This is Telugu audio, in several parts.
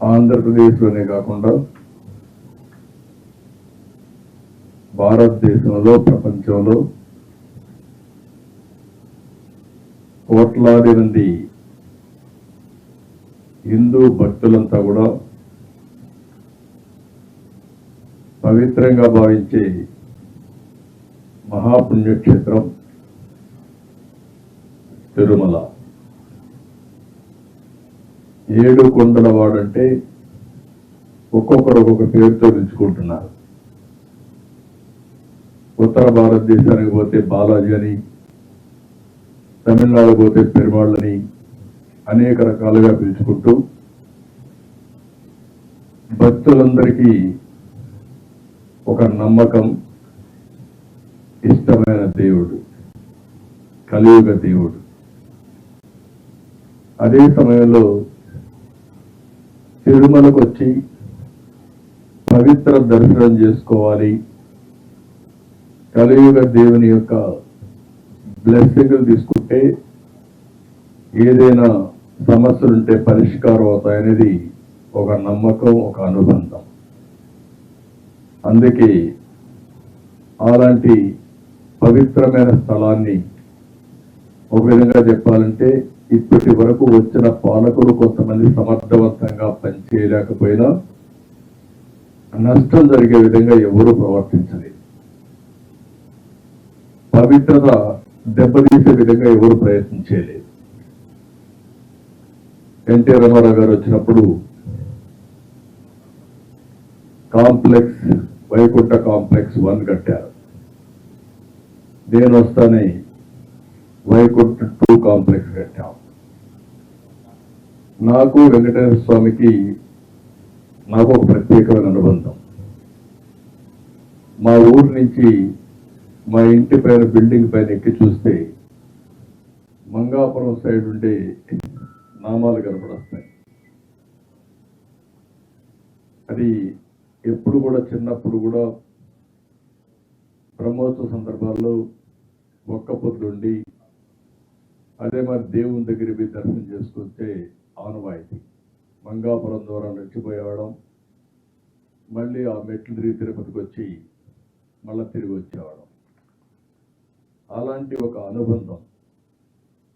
ఆంధ్రప్రదేశ్లోనే కాకుండా భారతదేశంలో, ప్రపంచంలో కోట్లాది మంది హిందూ భక్తులంతా కూడా పవిత్రంగా భావించే మహాపుణ్యక్షేత్రం తిరుమల. 7 కొండల వాడంటే ఒక్కొక్కరు ఒక్కొక్క పేరుతో పిలుచుకుంటున్నారు. ఉత్తర భారతదేశానికి పోతే బాలాజీ అని, తమిళనాడు పోతే పెరుమాళ్ళని అనేక రకాలుగా పిలుచుకుంటూ భక్తులందరికీ ఒక నమ్మకం, ఇష్టమైన దేవుడు, కలియుగ దేవుడు. అదే సమయంలో తిరుమలకు వచ్చి పవిత్ర దర్శనం చేసుకోవాలి, కలియుగ దేవుని యొక్క బ్లెస్సింగ్లు తీసుకుంటే ఏదైనా సమస్యలుంటే పరిష్కారం అవుతాయనేది ఒక నమ్మకం, ఒక అనుబంధం. అందుకే అలాంటి పవిత్రమైన స్థలాన్ని ఒక విధంగా చెప్పాలంటే ఇప్పటి వరకు వచ్చిన పాలకులు కొంతమంది సమర్థవంతంగా పనిచేయలేకపోయినా నష్టం జరిగే విధంగా ఎవరూ ప్రవర్తించలేదు. పవిత్రత దెబ్బతీసే విధంగా ఎవరు ప్రయత్నించలేదు. ఎన్టీ రామారావు గారు వచ్చినప్పుడు కాంప్లెక్స్, వైకుంఠ కాంప్లెక్స్ 1 కట్టారు. నేను వస్తానే వైకుంఠ 2 కాంప్లెక్స్ కట్టాం. నాకు వెంకటేశ్వర స్వామికి నాకు ఒక ప్రత్యేకమైన అనుబంధం. మా ఊరు నుంచి మా ఇంటి పైన బిల్డింగ్ పైన ఎక్కి చూస్తే మంగాపురం సైడ్ ఉండే నామాలు కనపడొస్తాయి. అది ఎప్పుడు కూడా చిన్నప్పుడు కూడా బ్రహ్మోత్సవ సందర్భాల్లో ఒక్క పొద్దుండి అదే మరి దేవుని దగ్గర పోయి దర్శనం చేసుకుంటే ఆనవాయితీ. మంగాపురం ద్వారా నడిచిపోయేవాడం, మళ్ళీ ఆ మెట్లు తిరుపతికి వచ్చి మళ్ళీ తిరిగి వచ్చేవాడం. అలాంటి ఒక అనుబంధం.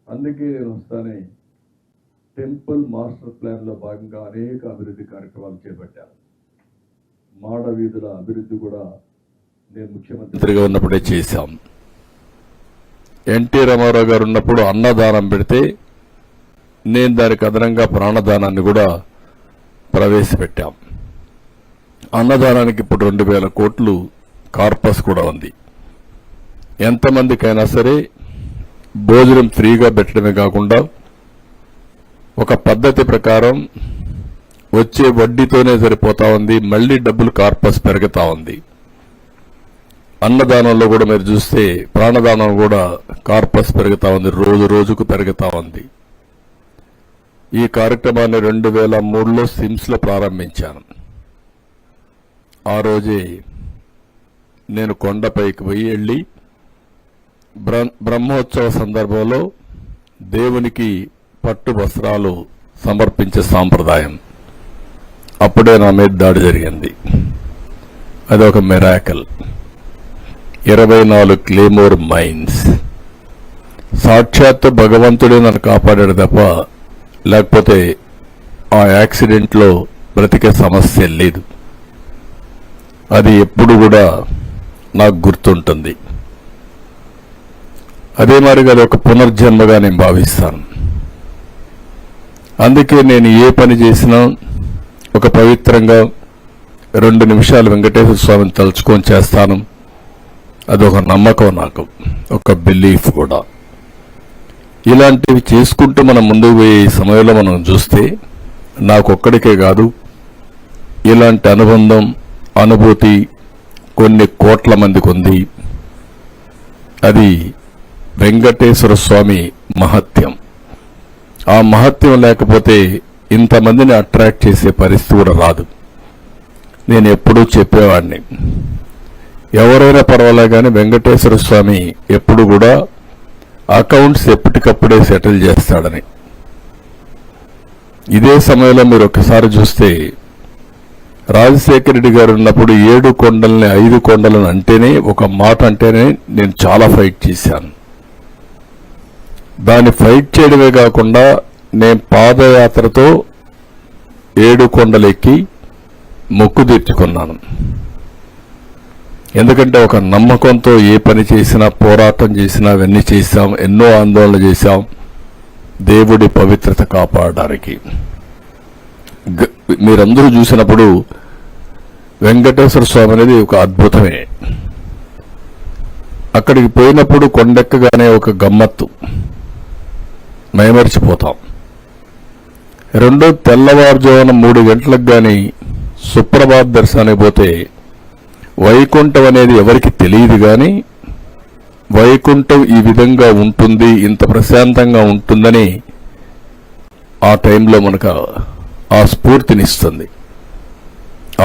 అందుకే నేను వస్తానే టెంపుల్ మాస్టర్ ప్లాన్లో భాగంగా అనేక అభివృద్ధి కార్యక్రమాలు చేపట్టాను. మాడ వీధుల అభివృద్ధి కూడా నేను ముఖ్యమంత్రిగా ఉన్నప్పుడే చేశాం. ఎన్టీ రామారావు గారు ఉన్నప్పుడు అన్నదానం పెడితే నేను దానికి అదనంగా ప్రాణదానాన్ని కూడా ప్రవేశపెట్టాం. అన్నదానానికి ఇప్పుడు 2000 కోట్లు కార్పస్ కూడా ఉంది. ఎంతమందికైనా సరే భోజనం ఫ్రీగా పెట్టడమే కాకుండా ఒక పద్ధతి ప్రకారం వచ్చే వడ్డీతోనే సరిపోతా ఉంది. మళ్లీ డబ్బులు కార్పస్ పెరుగుతా ఉంది. అన్నదానంలో కూడా మీరు చూస్తే ప్రాణదానం కూడా కార్పస్ పెరుగుతా ఉంది, రోజు రోజుకు పెరుగుతా ఉంది. ఈ కార్యక్రమాన్ని 2003లో సిమ్స్లో ప్రారంభించాను. ఆ రోజే నేను కొండపైకి వెళ్ళి బ్రహ్మోత్సవ సందర్భంలో దేవునికి పట్టు వస్త్రాలు సమర్పించే సాంప్రదాయం అప్పుడే నా మీద దాడి జరిగింది. అదొక మిరాకల్. 24 claymore mines. సాక్షాత్తు భగవంతుడే నన్ను కాపాడాడు తప్ప లేకపోతే ఆ యాక్సిడెంట్లో బ్రతికే సమస్య లేదు. అది ఎప్పుడు కూడా నాకు గుర్తుంటుంది. అదే మరిగా అది ఒక పునర్జన్మగా నేను భావిస్తాను. అందుకే నేను ఏ పని చేసినా ఒక పవిత్రంగా 2 నిమిషాలు వెంకటేశ్వర స్వామిని తలుచుకొని చేస్తాను. అదొక నమ్మకం, నాకు ఒక బిలీఫ్ కూడా. ఇలాంటివి చేసుకుంటూ మనం ముందుకు పోయే సమయంలో మనం చూస్తే నాకొక్కడికే కాదు, ఇలాంటి అనుబంధం, అనుభూతి కొన్ని కోట్ల మందికి ఉంది. అది వెంకటేశ్వర స్వామి మహత్యం. ఆ మహత్యం లేకపోతే ఇంతమందిని అట్రాక్ట్ చేసే పరిస్థితి కూడా రాదు. నేను ఎప్పుడూ చెప్పేవాడిని, ఎవరైనా పర్వాలే కానీ వెంకటేశ్వర స్వామి ఎప్పుడు కూడా అకౌంట్స్ ఎప్పటికప్పుడే సెటిల్ చేస్తాడని. ఇదే సమయంలో మీరు ఒకసారి చూస్తే రాజశేఖర రెడ్డి గారు ఉన్నప్పుడు 7 కొండల్ని 5 కొండలను అంటేనే, ఒక మాట అంటేనే నేను చాలా ఫైట్ చేశాను. దాన్ని ఫైట్ చేయడమే కాకుండా నేను పాదయాత్రతో 7 కొండలెక్కి మొక్కు తీర్చుకున్నాను. ఎందుకంటే ఒక నమ్మకంతో ఏ పని చేసినా, పోరాటం చేసినా, అవన్నీ చేశాం, ఎన్నో ఆందోళన చేశాం దేవుడి పవిత్రత కాపాడడానికి. మీరందరూ చూసినప్పుడు వెంకటేశ్వర స్వామి అనేది ఒక అద్భుతమే. అక్కడికి పోయినప్పుడు కొండెక్కగానే ఒక గమ్మత్తు, మైమరిచిపోతాం. రెండో తెల్లవారుజామున 3 గంటలకు కానీ సుప్రభాత్ దర్శనానికి పోతే వైకుంఠం అనేది ఎవరికి తెలియదు, కానీ వైకుంఠం ఈ విధంగా ఉంటుంది, ఇంత ప్రశాంతంగా ఉంటుందని ఆ టైంలో మనకు ఆ స్ఫూర్తినిస్తుంది.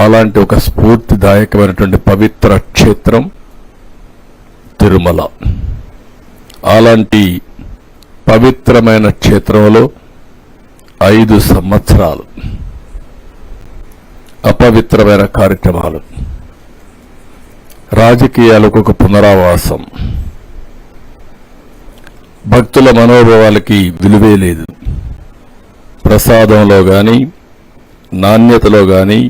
అలాంటి ఒక స్ఫూర్తిదాయకమైనటువంటి పవిత్ర క్షేత్రం తిరుమల. అలాంటి పవిత్రమైన క్షేత్రంలో 5 సంవత్సరాలు అపవిత్రమైన కార్యక్రమాలు, రాజకీయాలకు ఒక పునరావాసం, భక్తుల మనోభావాలకి విలువే లేదు. ప్రసాదంలో కానీ, నాణ్యతలో కానీ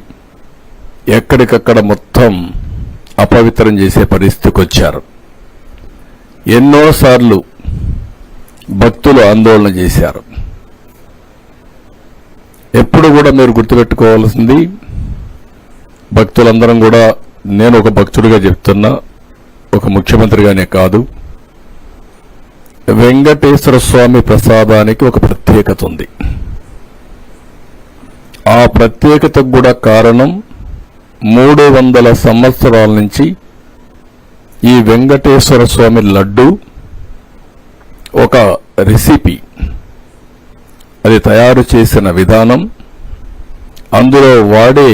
ఎక్కడికక్కడ మొత్తం అపవిత్రం చేసే పరిస్థితికి వచ్చారు. ఎన్నోసార్లు భక్తులు ఆందోళన చేశారు. ఎప్పుడు కూడా మీరు గుర్తుపెట్టుకోవాల్సింది, భక్తులందరం కూడా, నేను ఒక భక్తుడిగా చెప్తున్నా, ఒక ముఖ్యమంత్రిగానే కాదు, వెంకటేశ్వర స్వామి ప్రసాదానికి ఒక ప్రత్యేకత ఉంది. ఆ ప్రత్యేకతకు కూడా కారణం 300 సంవత్సరాల నుంచి ఈ వెంకటేశ్వర స్వామి లడ్డు ఒక రెసిపీ, అది తయారు చేసిన విధానం, అందులో వాడే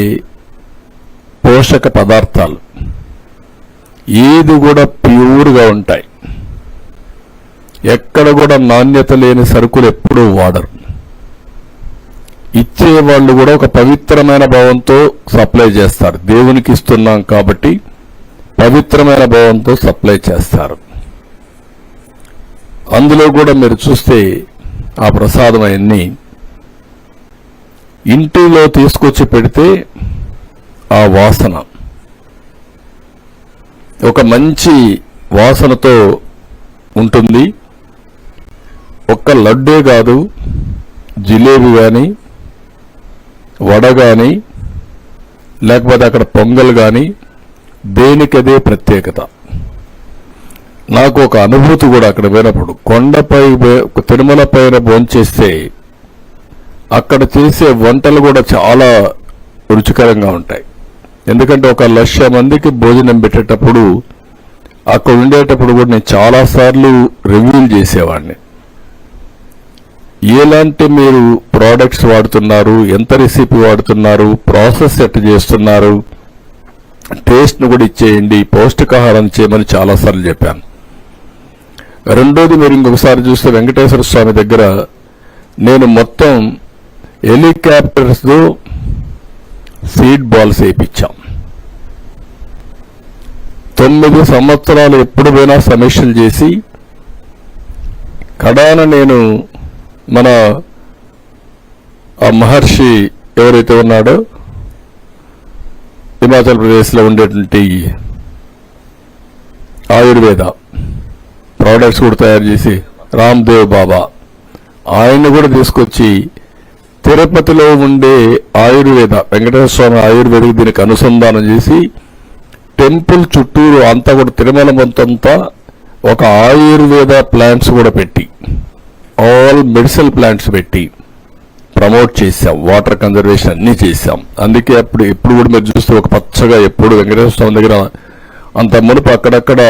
పోషక పదార్థాలు ఏది కూడా ప్యూర్గా ఉంటాయి. ఎక్కడ కూడా నాణ్యత లేని సరుకులు ఎప్పుడూ వాడరు. ఇచ్చేవాళ్ళు కూడా ఒక పవిత్రమైన భావంతో సప్లై చేస్తారు. దేవునికి ఇస్తున్నాం కాబట్టి పవిత్రమైన భావంతో సప్లై చేస్తారు. అందులో కూడా మీరు చూస్తే ఆ ప్రసాదం అన్ని ఇంటిలో తీసుకొచ్చి పెడితే ఆ వాసన ఒక మంచి వాసనతో ఉంటుంది. ఒక్క లడ్డే కాదు, జిలేబీ కానీ, వడ కానీ, లేకపోతే అక్కడ పొంగల్ కానీ, దేనికదే ప్రత్యేకత. నాకు ఒక అనుభూతి కూడా అక్కడ పోయినప్పుడు, కొండపై తిరుమల పైన భోంచేస్తే అక్కడ చేసే వంటలు కూడా చాలా రుచికరంగా ఉంటాయి. ఎందుకంటే 1,00,000 మందికి భోజనం పెట్టేటప్పుడు, అక్కడ ఉండేటప్పుడు కూడా నేను చాలాసార్లు రివ్యూలు చేసేవాడిని. ఎలాంటి మీరు ప్రోడక్ట్స్ వాడుతున్నారు, ఎంత రెసిపీ వాడుతున్నారు, ప్రాసెస్ ఎట్లా చేస్తున్నారు, టేస్ట్ను కూడా ఇచ్చేయండి, పౌష్టికాహారం చేయమని చాలాసార్లు చెప్పాను. రెండోది, మీరు ఇంకొకసారి చూస్తే వెంకటేశ్వర స్వామి దగ్గర నేను మొత్తం హెలికాప్టర్స్తో సీడ్ బాల్స్ వేయించాం. 9 సంవత్సరాలు ఎప్పుడు పోయినా సమీక్షలు చేసి, కడాన నేను మన ఆ మహర్షి ఎవరైతే ఉన్నాడో హిమాచల్ ప్రదేశ్లో ఉండేటువంటి ఆయుర్వేద ప్రోడక్ట్స్ కూడా తయారు చేసి రామ్దేవ్ బాబా, ఆయన్ని కూడా తీసుకొచ్చి తిరుపతిలో ఉండే ఆయుర్వేద వెంకటేశ్వర స్వామి ఆయుర్వేదిక్ దీనికి అనుసంధానం చేసి టెంపుల్ చుట్టూరు అంతా కూడా తిరుమల మొత్తంతా ఒక ఆయుర్వేద ప్లాంట్స్ కూడా పెట్టి, ఆల్ మెడిసినల్ ప్లాంట్స్ పెట్టి ప్రమోట్ చేశాం. వాటర్ కన్జర్వేషన్ అన్నీ చేశాం. అందుకే అప్పుడు ఎప్పుడు కూడా మీరు చూస్తే ఒక పచ్చగా ఎప్పుడు వెంకటేశ్వర స్వామి దగ్గర అంత మునుపు అక్కడక్కడ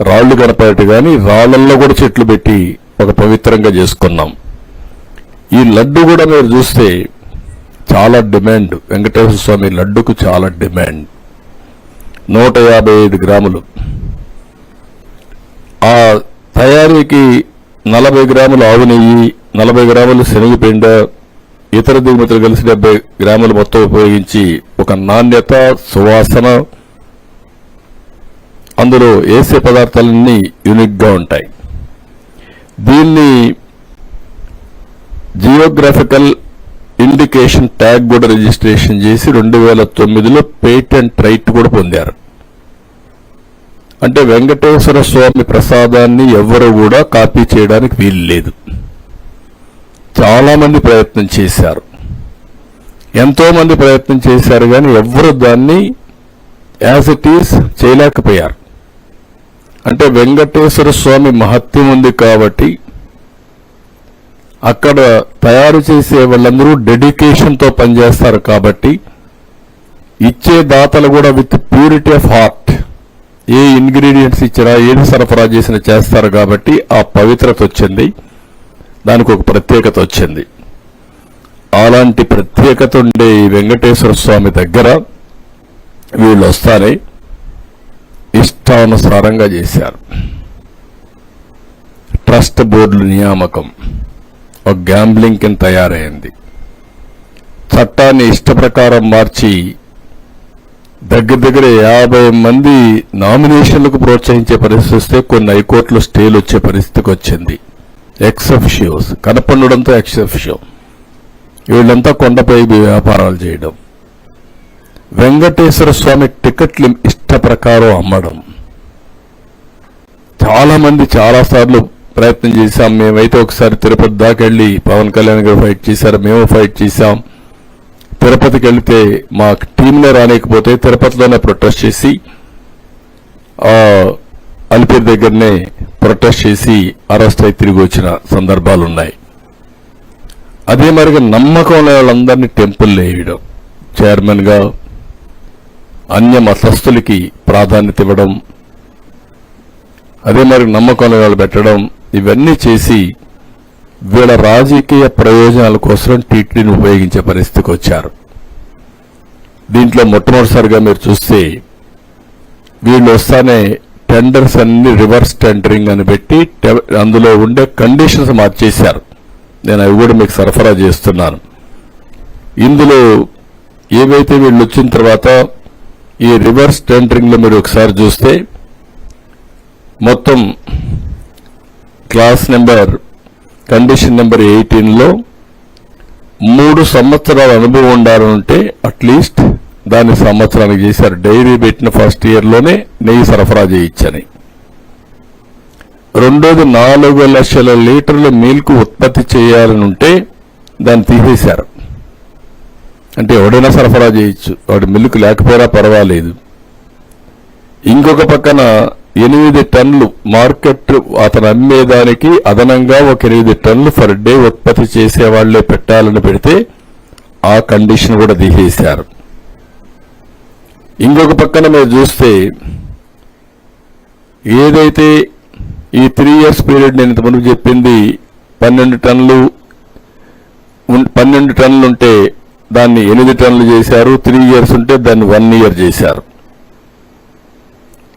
రాళ్లు కనపడేటి, కానీ రాళ్లల్లో కూడా చెట్లు పెట్టి ఒక పవిత్రంగా చేసుకున్నాం. ఈ లడ్డు కూడా మీరు చూస్తే చాలా డిమాండ్, వెంకటేశ్వర స్వామి లడ్డుకు చాలా డిమాండ్. 155 గ్రాములు. ఆ తయారీకి 40 గ్రాములు ఆవు నెయ్యి, 40 గ్రాములు శనగపిండి, ఇతర దిగుమతులు కలిసి 70 గ్రాములు మొత్తం ఉపయోగించి ఒక నాణ్యత, సువాసన, అందులో వేసే పదార్థాలన్నీ యూనిక్గా ఉంటాయి. దీన్ని జియోగ్రాఫికల్ ఇండికేషన్ ట్యాగ్ కూడా రిజిస్ట్రేషన్ చేసి 2009లో పేటెంట్ రైట్ కూడా పొందారు. అంటే వెంకటేశ్వర స్వామి ప్రసాదాన్ని ఎవ్వరూ కూడా కాపీ చేయడానికి వీలు లేదు. చాలా మంది ప్రయత్నం చేశారు, ఎంతో మంది ప్రయత్నం చేశారు, కానీ ఎవ్వరు దాన్ని యాజ్ ఇట్ ఈస్ చేయలేకపోయారు. అంటే వెంకటేశ్వర స్వామి మహత్యం ఉంది కాబట్టి అక్కడ తయారు చేసే వాళ్ళందరూ డెడికేషన్తో పనిచేస్తారు కాబట్టి ఇచ్చే దాతలు కూడా with purity of heart A ingredients ఇచ్చినా ఏది సరఫరా చేసినా చేస్తారు కాబట్టి ఆ పవిత్రత వచ్చింది, దానికి ఒక ప్రత్యేకత వచ్చింది. అలాంటి ప్రత్యేకత ఉండే ఈ వెంకటేశ్వర స్వామి దగ్గర వీళ్ళు వస్తానే ఇష్టానుసారంగా చేశారు. ట్రస్ట్ బోర్డుల నియామకం ఒక గ్యాంబ్లింగ్ కింద తయారైంది. చట్టాన్ని ఇష్ట ప్రకారం మార్చి దగ్గర 50 మంది నామినేషన్లకు ప్రోత్సహించే పరిస్థితి వస్తే కొన్ని హైకోర్టులో స్టేలు వచ్చే పరిస్థితికి వచ్చింది. ఎక్సఫిషియోస్ కనపడడంతో ఎక్సఫిషియో వీళ్ళంతా కొండపై వ్యాపారాలు చేయడం, వెంకటేశ్వర స్వామి టికెట్లు ఇష్ట ప్రకారం అమ్మడం. చాలా మంది చాలాసార్లు ప్రయత్నం చేశాం. మేమైతే ఒకసారి తిరుపతి దాకా వెళ్ళి పవన్ కళ్యాణ్ గారు ఫైట్ చేశారు, మేము ఫైట్ చేశాం. తిరుపతికి వెళితే మా టీంలో రాలేకపోతే తిరుపతిలోనే ప్రొటెస్ట్ చేసి అలిపిరి దగ్గరనే ప్రొటెస్ట్ చేసి అరెస్ట్ అయి తిరిగి వచ్చిన సందర్భాలున్నాయి. అదే మరిగా నమ్మకం ఉన్న వాళ్ళందరినీ టెంపుల్ వేయడం, చైర్మన్గా అన్య మతస్థులకి ప్రాధాన్యత ఇవ్వడం, అదే మరి నమ్మకం ఉన్న వాళ్ళు పెట్టడం, ఇవన్నీ చేసి వీళ్ళ రాజకీయ ప్రయోజనాల కోసం టీటీడీని ఉపయోగించే పరిస్థితికి వచ్చారు. దీంట్లో మొట్టమొదటిసారిగా మీరు చూస్తే వీళ్ళు వస్తానే టెండర్స్ అన్ని రివర్స్ టెండరింగ్ అని పెట్టి అందులో ఉండే కండిషన్స్ మార్చేశారు. నేను అవి కూడా మీకు సరఫరా చేస్తున్నాను. ఇందులో ఏవైతే వీళ్ళు వచ్చిన తర్వాత ఈ రివర్స్ టెండరింగ్ లో మీరు ఒకసారి చూస్తే మొత్తం క్లాస్ నెంబర్ కండిషన్ నెంబర్ 18లో 3 సంవత్సరాల అనుభవం ఉండాలంటే అట్లీస్ట్ దాన్ని సంవత్సరానికి చేశారు. డైరీ పెట్టిన ఫస్ట్ ఇయర్లోనే నెయ్యి సరఫరా చేయించని. రెండోది 4 లక్షల లీటర్ల మిల్క్ ఉత్పత్తి చేయాలని ఉంటే దాన్ని తీసేశారు. అంటే ఎవడైనా సరఫరా చేయొచ్చు, వాడి మిల్క్ లేకపోయినా పర్వాలేదు. ఇంకొక పక్కన 8 టన్నులు మార్కెట్ అతను అమ్మేదానికి అదనంగా ఒక 8 టన్నులు ఫర్ డే ఉత్పత్తి చేసే వాళ్లే పెట్టాలని పెడితే ఆ కండిషన్ కూడా తీసేశారు. ఇంకొక పక్కన మీరు చూస్తే ఏదైతే ఈ 3 years పీరియడ్ నేను ఇంతకుముందు చెప్పింది 12 టన్నులు ఉంటే దాన్ని 8 టన్నులు చేశారు, 3 years ఉంటే దాన్ని 1 year చేశారు.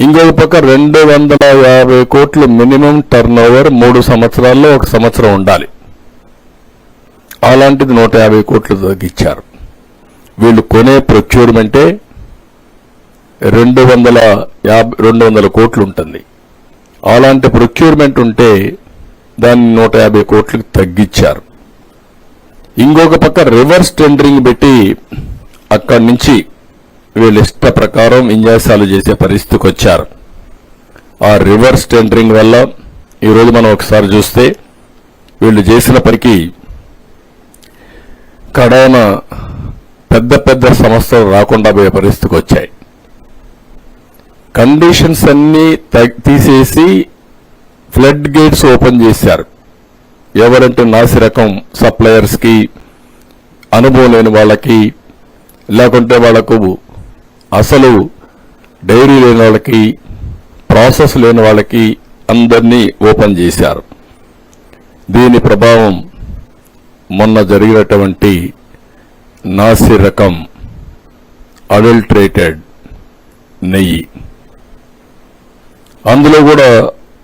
ఇంకొక పక్క 250 కోట్లు మినిమం టర్న్ ఓవర్ 3 సంవత్సరాల్లో 1 సంవత్సరం ఉండాలి. అలాంటిది 150 కోట్లు తగ్గించారు. వీళ్ళు కొనే ప్రొక్యూర్మెంటే 200 కోట్లు ఉంటుంది. అలాంటి ప్రొక్యూర్మెంట్ ఉంటే దాన్ని 150 కోట్లకు తగ్గించారు. ఇంకొక పక్క రివర్స్ టెండరింగ్ పెట్టి అక్కడి నుంచి వీళ్ళ ఇష్ట ప్రకారం విన్యాసాలు చేసే పరిస్థితికి వచ్చారు. ఆ రివర్స్ టెండరింగ్ వల్ల ఈరోజు మనం ఒకసారి చూస్తే వీళ్ళు చేసిన పనికి కడాన పెద్ద సంస్థలు రాకుండా పోయే పరిస్థితికి వచ్చాయి. కండిషన్స్ అన్ని తీసేసి ఫ్లడ్ గేట్స్ ఓపెన్ చేశారు. ఎవరంటే నాసి రకం సప్లయర్స్ కి, అనుభవం లేని వాళ్ళకి, లేకుంటే వాళ్లకు అసలు డైరీ లేని వాళ్ళకి, ప్రాసెస్ లేని వాళ్ళకి అందరినీ ఓపెన్ చేశారు. దీని ప్రభావం మొన్న జరిగినటువంటి నాసి రకం అడల్ట్రేటెడ్ నెయ్యి, అందులో కూడా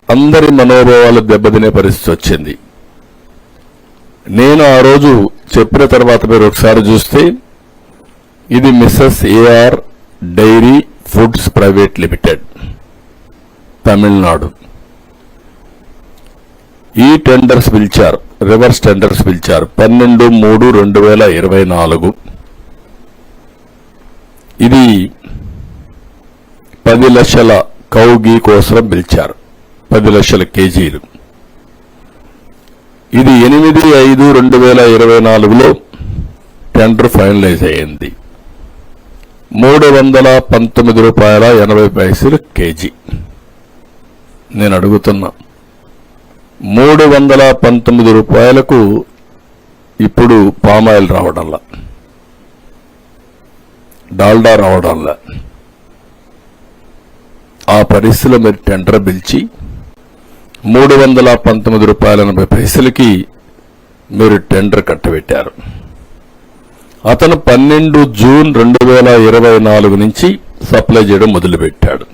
అందరి మనోభావాలు దెబ్బతినే పరిస్థితి వచ్చింది. నేను ఆ రోజు చెప్పిన తర్వాత మీరు ఒకసారి చూస్తే ఇది Mrs AR dairy foods private limited, Tamil Nadu. ఈ టెండర్స్ పిలిచారు, రివర్స్ టెండర్స్ పిలిచారు 12/3/2024. ఇది 10 లక్షల కౌగీ కోసం పిలిచారు, 10 లక్షల కేజీలు. ఇది 8/5/2024లో టెండర్ ఫైనలైజ్ అయ్యింది. ₹319.80 కేజీ. నేను అడుగుతున్నా, ₹319 ఇప్పుడు పామాయిల్ రావడంలా, డాల్డా రావడంలా. ఆ పరిస్థితిలో మీరు టెండర్ పిలిచి ₹319.80 మీరు టెండర్ కట్టబెట్టారు. అతను 12 జూన్ 2024 నుంచి సప్లై చేయడం మొదలుపెట్టాడు.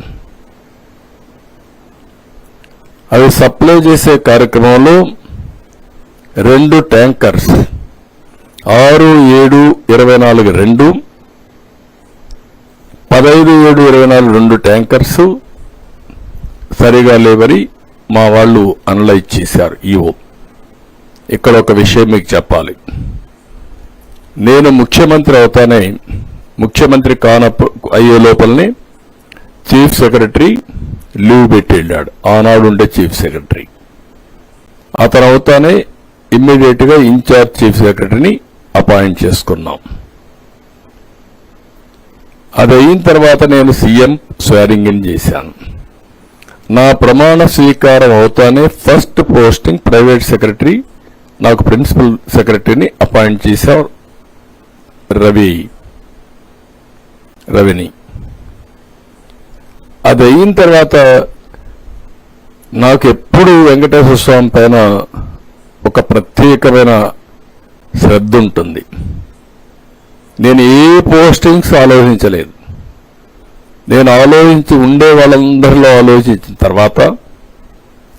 అవి సప్లై చేసే కార్యక్రమంలో 2 ట్యాంకర్స్ 6/7/24 2, 15/7/24 2 ట్యాంకర్స్ సరిగా లేవని మా వాళ్ళు అనలైజ్ చేశారు. ఈవో ఇక్కడ ఒక విషయం మీకు చెప్పాలి. నేను ముఖ్యమంత్రి అవుతానే, ముఖ్యమంత్రి అయ్యే లోపలనే చీఫ్ సెక్రటరీ లీవ్ పెట్టి వెళ్ళాడు, ఆనాడు ఉండే చీఫ్ సెక్రటరీ. అతను అవుతానే ఇమ్మీడియట్ గా ఇన్ఛార్జ్ చీఫ్ సెక్రటరీని అపాయింట్ చేసుకున్నాం. అది అయిన తర్వాత నేను సీఎం స్వేరింగ్ ఇన్ చేశాను. నా ప్రమాణ స్వీకారం అవుతానే ఫస్ట్ పోస్టింగ్ ప్రైవేట్ సెక్రటరీ, నాకు ప్రిన్సిపల్ సెక్రటరీని అపాయింట్ చేశారు, రవిని. అది అయిన తర్వాత నాకు ఎప్పుడు వెంకటేశ్వర స్వామి పైన ఒక ప్రత్యేకమైన శ్రద్ధ ఉంటుంది. నేను ఏ పోస్టింగ్స్ ఆలోచించలేదు. నేను ఆలోచించి ఉండే వాళ్ళందరిలో ఆలోచించిన తర్వాత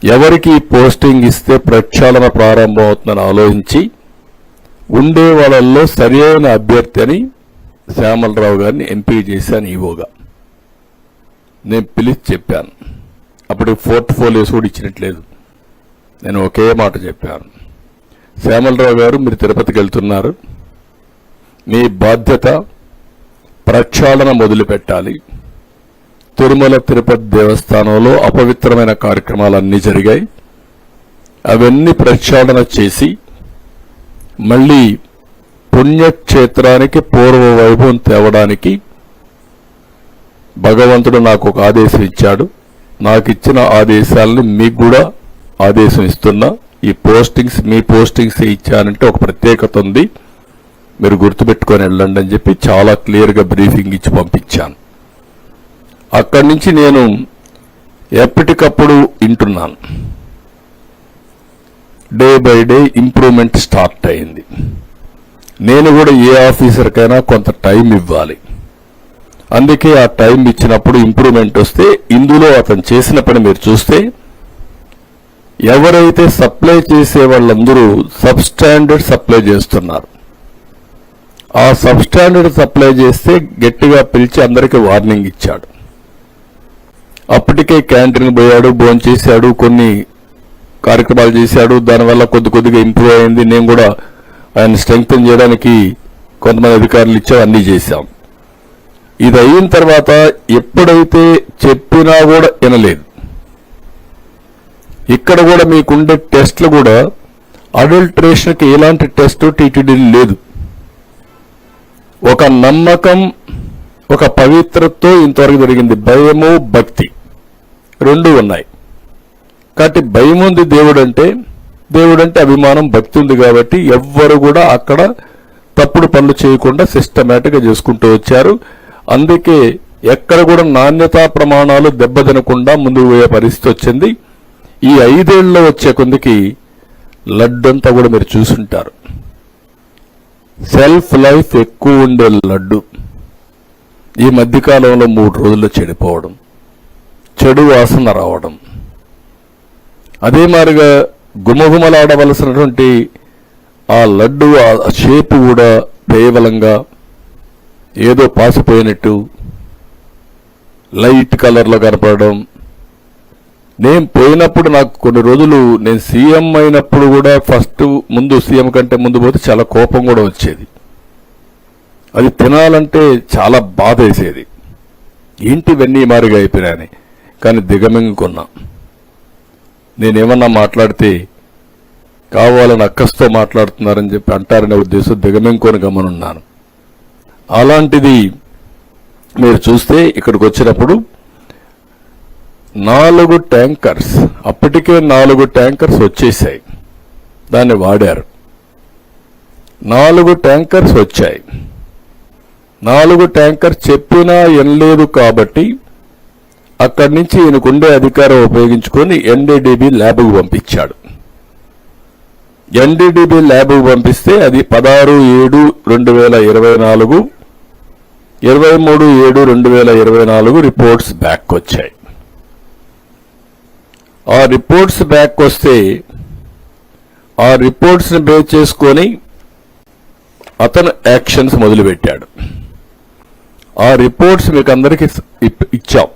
ఎవరికి పోస్టింగ్ ఇస్తే ప్రక్షాళన ప్రారంభం అవుతుందని ఆలోచించి ఉండే వాళ్ళల్లో సరైన అభ్యర్థి అని శ్యామలరావు గారిని ఎంపిక చేశాను ఈవోగా. నేను పిలిచి చెప్పాను. అప్పుడు పోర్ట్ఫోలియోస్ కూడా ఇచ్చినట్లేదు. నేను ఒకే మాట చెప్పాను, శ్యామలరావు గారు మీరు తిరుపతికి వెళ్తున్నారు, మీ బాధ్యత ప్రక్షాళన మొదలు పెట్టాలి. తిరుమల తిరుపతి దేవస్థానంలో అపవిత్రమైన కార్యక్రమాలన్నీ జరిగాయి, అవన్నీ ప్రక్షాళన చేసి మళ్లీ పుణ్యక్షేత్రానికి పూర్వ వైభవం తేవడానికి భగవంతుడు నాకు ఒక ఆదేశం ఇచ్చాడు. నాకు ఇచ్చిన ఆదేశాలను మీకు కూడా ఆదేశం ఇస్తున్నా. ఈ పోస్టింగ్స్ మీ పోస్టింగ్స్ ఇచ్చానంటే ఒక ప్రత్యేకత ఉంది, మీరు గుర్తుపెట్టుకొని వెళ్ళండి అని చెప్పి చాలా క్లియర్గా బ్రీఫింగ్ ఇచ్చి పంపించాను. అక్కడి నుంచి నేను ఎప్పటికప్పుడు వింటున్నాను. Day by day improvement start అయింది. నేను కూడా ఏ ఆఫీసర్కైనా కొంత టైం ఇవ్వాలి. అందుకే ఆ టైం ఇచ్చినప్పుడు ఇంప్రూవ్మెంట్ వస్తే, ఇందులో అతను చేసిన పని మీరు చూస్తే ఎవరైతే సప్లై చేసే వాళ్ళందరూ సబ్ స్టాండర్డ్ సప్లై చేస్తున్నారు. ఆ సబ్ స్టాండర్డ్ సప్లై చేస్తే గట్టిగా పిలిచి అందరికీ వార్నింగ్ ఇచ్చాడు. అప్పటికే క్యాంటీన్ పోయాడు, భోంచేశాడు, కొన్ని కార్యక్రమాలు చేశాడు. దానివల్ల కొద్దిగా ఇంప్రూవ్ అయింది. నేను కూడా ఆయన స్ట్రెంగ్తన్ చేయడానికి కొంతమంది అధికారులు ఇచ్చాం, అన్నీ చేశాం. ఇది అయిన తర్వాత ఎప్పుడైతే చెప్పినా కూడా వినలేదు. ఇక్కడ కూడా మీకుండే టెస్టులు కూడా అడల్ట్రేషన్కి ఎలాంటి టెస్ట్ టీటీడీ లేదు. ఒక నమ్మకం, ఒక పవిత్రతో ఇంతవరకు జరిగింది. భయము, భక్తి రెండూ ఉన్నాయి. కాబట్టి భయం ఉంది దేవుడంటే అభిమానం, భక్తి ఉంది. కాబట్టి ఎవ్వరు కూడా అక్కడ తప్పుడు పనులు చేయకుండా సిస్టమేటిక్గా చేసుకుంటూ వచ్చారు. అందుకే ఎక్కడ కూడా నాణ్యతా ప్రమాణాలు దెబ్బతినకుండా ముందుకు పోయే పరిస్థితి వచ్చింది. ఈ 5 ఏళ్లలో వచ్చే కొందికి లడ్డంతా కూడా మీరు చూసుంటారు. సెల్ఫ్ లైఫ్ ఎక్కువ ఉండే లడ్డు ఈ మధ్యకాలంలో 3 రోజుల్లో చెడిపోవడం, చెడు వాసన రావడం, అదే మాదిరిగా గుమగుమలాడవలసినటువంటి ఆ లడ్డు ఆ షేపు కూడా కేవలంగా ఏదో పాసిపోయినట్టు లైట్ కలర్లో కనపడడం. నేను పోయినప్పుడు నాకు కొన్ని రోజులు నేను సీఎం అయినప్పుడు కూడా ముందు సీఎం కంటే ముందు పోతే చాలా కోపం కూడా వచ్చేది. అది తినాలంటే చాలా బాధ వేసేది. ఏంటి ఇవన్నీ మారిగా అయిపోయినాయని. కానీ దిగమింగుకున్నా. నేనేమన్నా మాట్లాడితే కావాలని అక్కస్తో మాట్లాడుతున్నారని చెప్పి అంటారనే ఉద్దేశం దిగమింగుకొని గమనున్నాను. అలాంటిది మీరు చూస్తే ఇక్కడికి వచ్చినప్పుడు 4 ట్యాంకర్స్, అప్పటికే 4 ట్యాంకర్స్ వచ్చేసాయి, దాన్ని వాడారు. 4 ట్యాంకర్స్ వచ్చాయి. 4 ట్యాంకర్స్ చెప్పినా ఎనలేదు కాబట్టి అక్కడి నుంచి ఈయనకుండే అధికారం ఉపయోగించుకొని ఎన్డీడీబీ ల్యాబ్కు పంపించాడు. ఎన్డీడీబీ ల్యాబ్కు పంపిస్తే అది 16/7/2024, 23/7/2024 రిపోర్ట్స్ బ్యాక్ వచ్చాయి. ఆ రిపోర్ట్స్ బ్యాక్ వస్తే ఆ రిపోర్ట్స్ ని బేస్ చేసుకొని అతను యాక్షన్స్ మొదలుపెట్టాడు. ఆ రిపోర్ట్స్ మీకు అందరికీ ఇచ్చాం.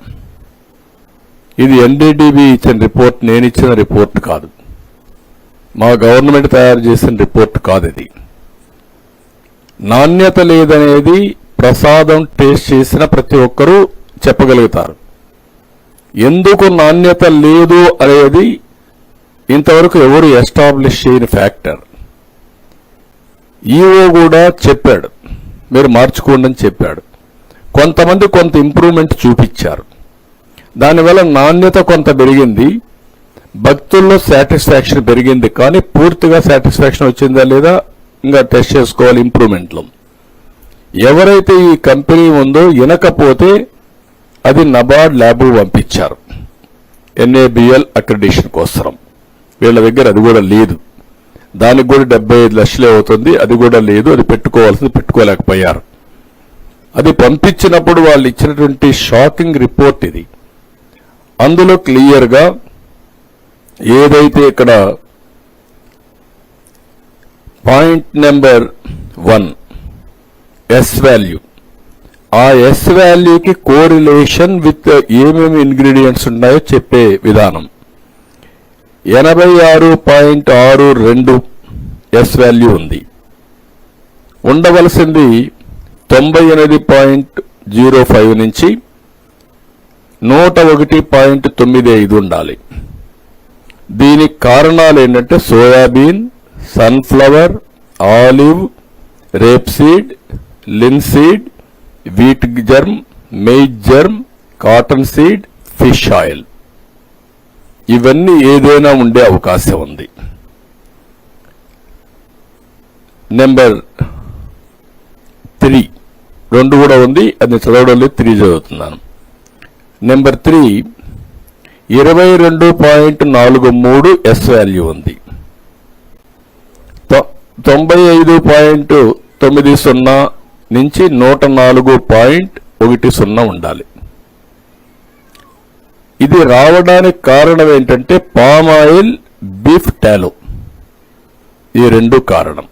ఇది ఎన్డీడీబీ ఇచ్చిన రిపోర్ట్, నేను ఇచ్చిన రిపోర్ట్ కాదు, మా గవర్నమెంట్ తయారు చేసిన రిపోర్ట్ కాదు. ఇది నాణ్యత లేదనేది ప్రసాదం టేస్ట్ చేసిన ప్రతి ఒక్కరూ చెప్పగలుగుతారు. ఎందుకు నాణ్యత లేదు అనేది ఇంతవరకు ఎవరు ఎస్టాబ్లిష్ చేయని ఫ్యాక్టర్. ఈఓ కూడా చెప్పాడు, మీరు మార్చుకోండి అని చెప్పాడు. కొంతమంది కొంత ఇంప్రూవ్మెంట్ చూపించారు. దానివల్ల నాణ్యత కొంత పెరిగింది, భక్తుల్లో సాటిస్ఫాక్షన్ పెరిగింది. కానీ పూర్తిగా సాటిస్ఫాక్షన్ వచ్చిందా లేదా ఇంకా టెస్ట్ చేసుకోవాలి ఇంప్రూవ్మెంట్లో. ఎవరైతే ఈ కంపెనీ ఉందో వినకపోతే అది నబార్డ్ ల్యాబ్ పంపించారు ఎన్ఏబిఎల్ అక్రిడిషన్ కోసం. వీళ్ళ దగ్గర అది కూడా లేదు. దానికి కూడా 75 లక్షలే అవుతుంది. అది కూడా లేదు. అది పెట్టుకోవాల్సింది పెట్టుకోలేకపోయారు. అది పంపించినప్పుడు వాళ్ళు ఇచ్చినటువంటి షాకింగ్ రిపోర్ట్ ఇది. అందులో క్లియర్గా ఏదైతే ఇక్కడ పాయింట్ నెంబర్ 1 ఎస్ వాల్యూ, ఆ ఎస్ వాల్యూకి కోరిలేషన్ విత్ ఏమేమి ఇంగ్రీడియంట్స్ ఉన్నాయో చెప్పే విధానం. 86.62 ఎస్ వాల్యూ ఉంది. ఉండవలసింది 98.05 నుంచి 101.95 ఉండాలి. దీనికి కారణాలు ఏంటంటే soybean, sunflower, olive, rapeseed, linseed, wheat germ, maize germ, cotton seed, fish oil. ఇవన్నీ ఏదైనా ఉండే అవకాశం ఉంది. నెంబర్ 3 2 కూడా ఉంది, అది చదవడం లేదు, 3 చదువుతున్నాను. నెంబర్ 3 22.43 ఎస్ వాల్యూ ఉంది. 95.90 నుంచి 104.10 ఉండాలి. ఇది రావడానికి కారణం ఏంటంటే పామ్ ఆయిల్, బీఫ్ టాలో, ఈ 2 కారణం.